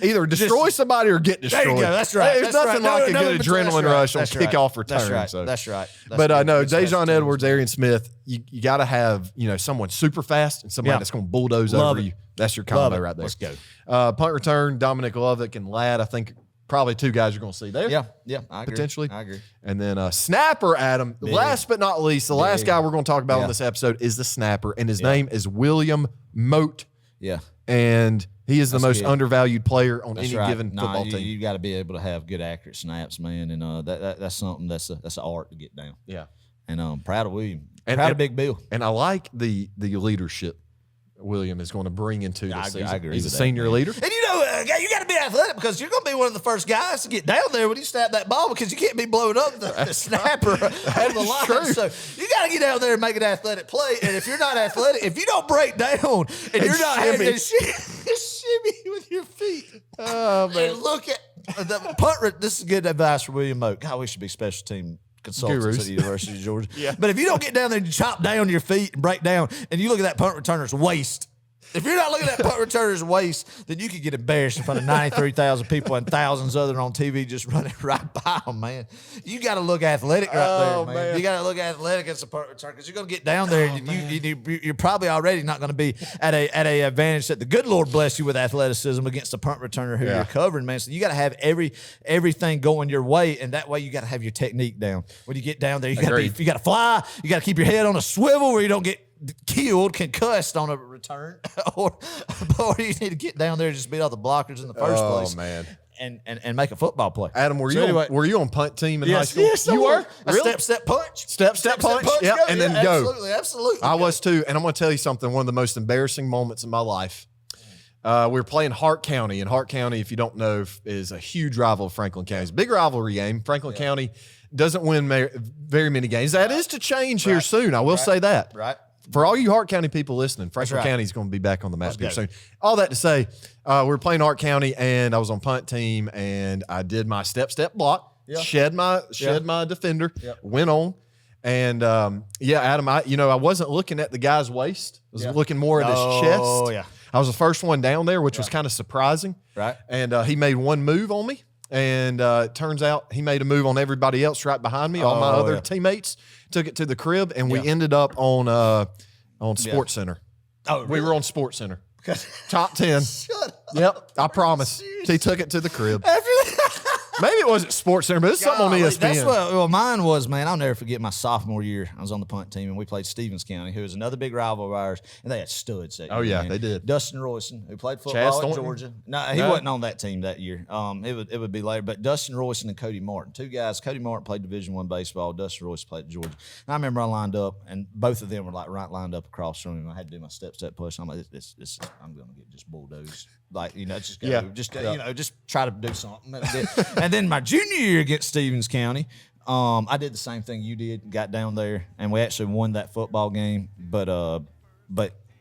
either destroy somebody or get destroyed. There you go. That's right. There's nothing like a good adrenaline rush on kickoff return. That's right. But no, Dejon Edwards, Arian Smith, you got to have someone super fast and somebody that's going to bulldoze over you. That's your combo right there. Let's go. Punt return, Dominic Lovick and Ladd, I think probably two guys you're going to see there. Yeah, I agree. Potentially. I agree. And then snapper, Adam, last but not least, the last guy we're going to talk about on this episode is the snapper, and his name is William Moat. Yeah. And he is the most undervalued player on any given football team. You got to be able to have good, accurate snaps, man, and that's something that's an art to get down. Yeah. And I'm proud of William. Proud of Big Bill. And I like the leadership William is going to bring into this season. I agree. He's a senior leader. And you got to be athletic because you're going to be one of the first guys to get down there when you snap that ball because you can't be blowing up the snapper on the line. True. So you got to get out there and make an athletic play. And if you're not athletic, if you don't break down and you're not having shimmy with your feet, and look at the punt. This is good advice for William Moat. God, we should be special team consultants at the University of Georgia. But if you don't get down there and chop down your feet and break down, and you look at that punt returner's waist, if you're not looking at that punt returner's waist, then you could get embarrassed in front of 93,000 people and thousands other on TV just running right by them, man. You got to look athletic right there, man. You got to look athletic as a punt returner because you're going to get down there and you're probably already not going to be at a advantage that the good Lord bless you with athleticism against a punt returner who you're covering, man. So you got to have everything going your way, and that way you got to have your technique down. When you get down there, you got to fly. You got to keep your head on a swivel where you don't get killed, concussed on a return, or you need to get down there and just beat all the blockers in the first place. Oh, man. and make a football play. Adam, were you on punt team in high school? Yes, you were. A Really? step punch. Step punch. Yeah, and then go. Absolutely. I was too, and I'm going to tell you something. One of the most embarrassing moments in my life. We were playing Hart County, and Hart County, if you don't know, is a huge rival of Franklin County. It's a big rivalry game. Franklin County doesn't win very many games. That is to change here soon. I will say that. Right. For all you Hart County people listening, Franklin County is going to be back on the map here soon. All that to say, we were playing Hart County, and I was on punt team, and I did my step block, shed my defender, went on, and Adam, I wasn't looking at the guy's waist. I was looking more at his chest. Oh yeah. I was the first one down there, which was kind of surprising. Right. And he made one move on me, and it turns out he made a move on everybody else right behind me. All my other teammates took it to the crib, and we ended up on Sports Center. Oh, really? We were on Sports Center. Top 10. Shut up. Yep, I promise. He took it to the crib. Maybe it wasn't Sports Center, but it's something on ESPN. That's what mine was, man. I'll never forget my sophomore year. I was on the punt team, and we played Stevens County, who was another big rival of ours, and they had studs that year. Oh, yeah, man. they did. Dustin Royson, who played football at Georgia. No, he wasn't on that team that year. It would be later, but Dustin Royson and Cody Martin, two guys. Cody Martin played Division I baseball. Dustin Royson played at Georgia. And I remember I lined up, and both of them were like lined up across from him. I had to do my step push. I'm like, this I'm going to get just bulldozed. Like, just go, just try to do something. And then my junior year against Stevens County, I did the same thing you did, got down there, and we actually won that football game. But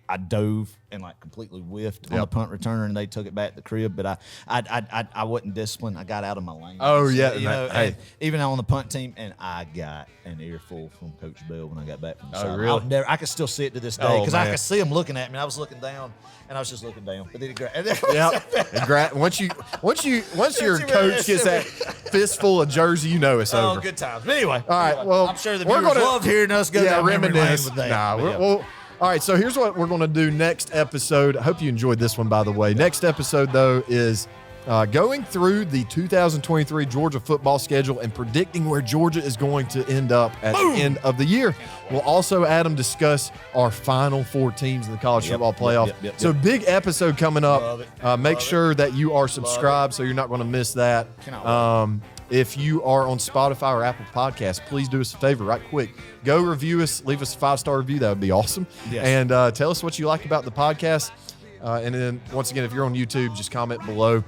I dove and like completely whiffed on the punt returner, and they took it back to the crib. But I wasn't disciplined. I got out of my lane. Oh yeah, hey. Even on the punt team, and I got an earful from Coach Bell when I got back from the side. Really? I can still see it to this day because I could see him looking at me. I was looking down, and I was just looking down. But then he grabbed. Once your coach gets that fistful of jersey, you know it's over. Oh, good times. But anyway, all right. Well, I'm sure the viewers loved hearing us go down memory lane with that. All right, so here's what we're going to do next episode. I hope you enjoyed this one, by the way. Next episode, though, is going through the 2023 Georgia football schedule and predicting where Georgia is going to end up at the end of the year. We'll also, Adam, discuss our final four teams in the college football playoff. So big episode coming up. Make sure that you are subscribed so you're not going to miss that. If you are on Spotify or Apple Podcasts, please do us a favor right quick. Go review us. Leave us a 5-star review. That would be awesome. Yes. And tell us what you like about the podcast. And then, once again, if you're on YouTube, just comment below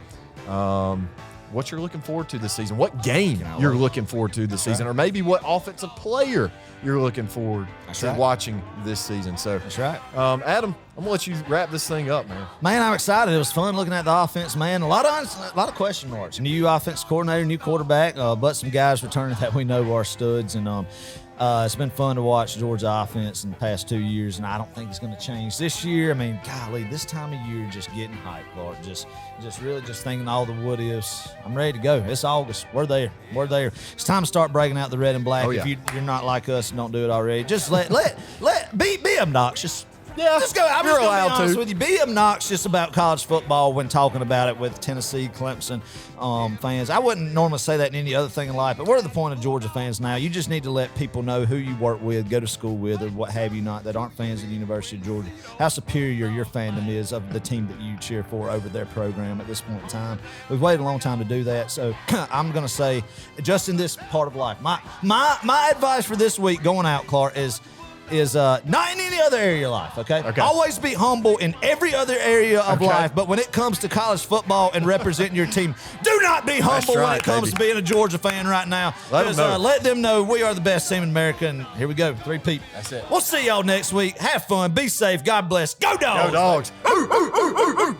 what you're looking forward to this season, what game you're looking forward to this season, or maybe what offensive player you're looking forward to watching this season. So that's right. Adam, I'm going to let you wrap this thing up, man. Man, I'm excited. It was fun looking at the offense, man. A lot of question marks. New offense coordinator, new quarterback, but some guys returning that we know are studs. And it's been fun to watch Georgia offense in the past 2 years, and I don't think it's going to change this year. I mean, golly, this time of year just getting hyped, Clark. Just really thinking all the what ifs. I'm ready to go. It's August. We're there. It's time to start breaking out the red and black. If you're not like us and don't do it already, just be obnoxious. Yeah, just go. I'm just going to be honest with you. Be obnoxious about college football when talking about it with Tennessee, Clemson fans. I wouldn't normally say that in any other thing in life, but we're at the point of Georgia fans now. You just need to let people know who you work with, go to school with, or what have you not, that aren't fans of the University of Georgia, how superior your fandom is of the team that you cheer for over their program at this point in time. We've waited a long time to do that, so I'm going to say, just in this part of life, my advice for this week going out, Clark, is not in any other area of life, okay? Always be humble in every other area of life, but when it comes to college football and representing your team, do not be humble when it comes to being a Georgia fan right now. Let them know we are the best team in America, and here we go, 3-peat. That's it. We'll see y'all next week. Have fun. Be safe. God bless. Go Dogs! Go Dogs!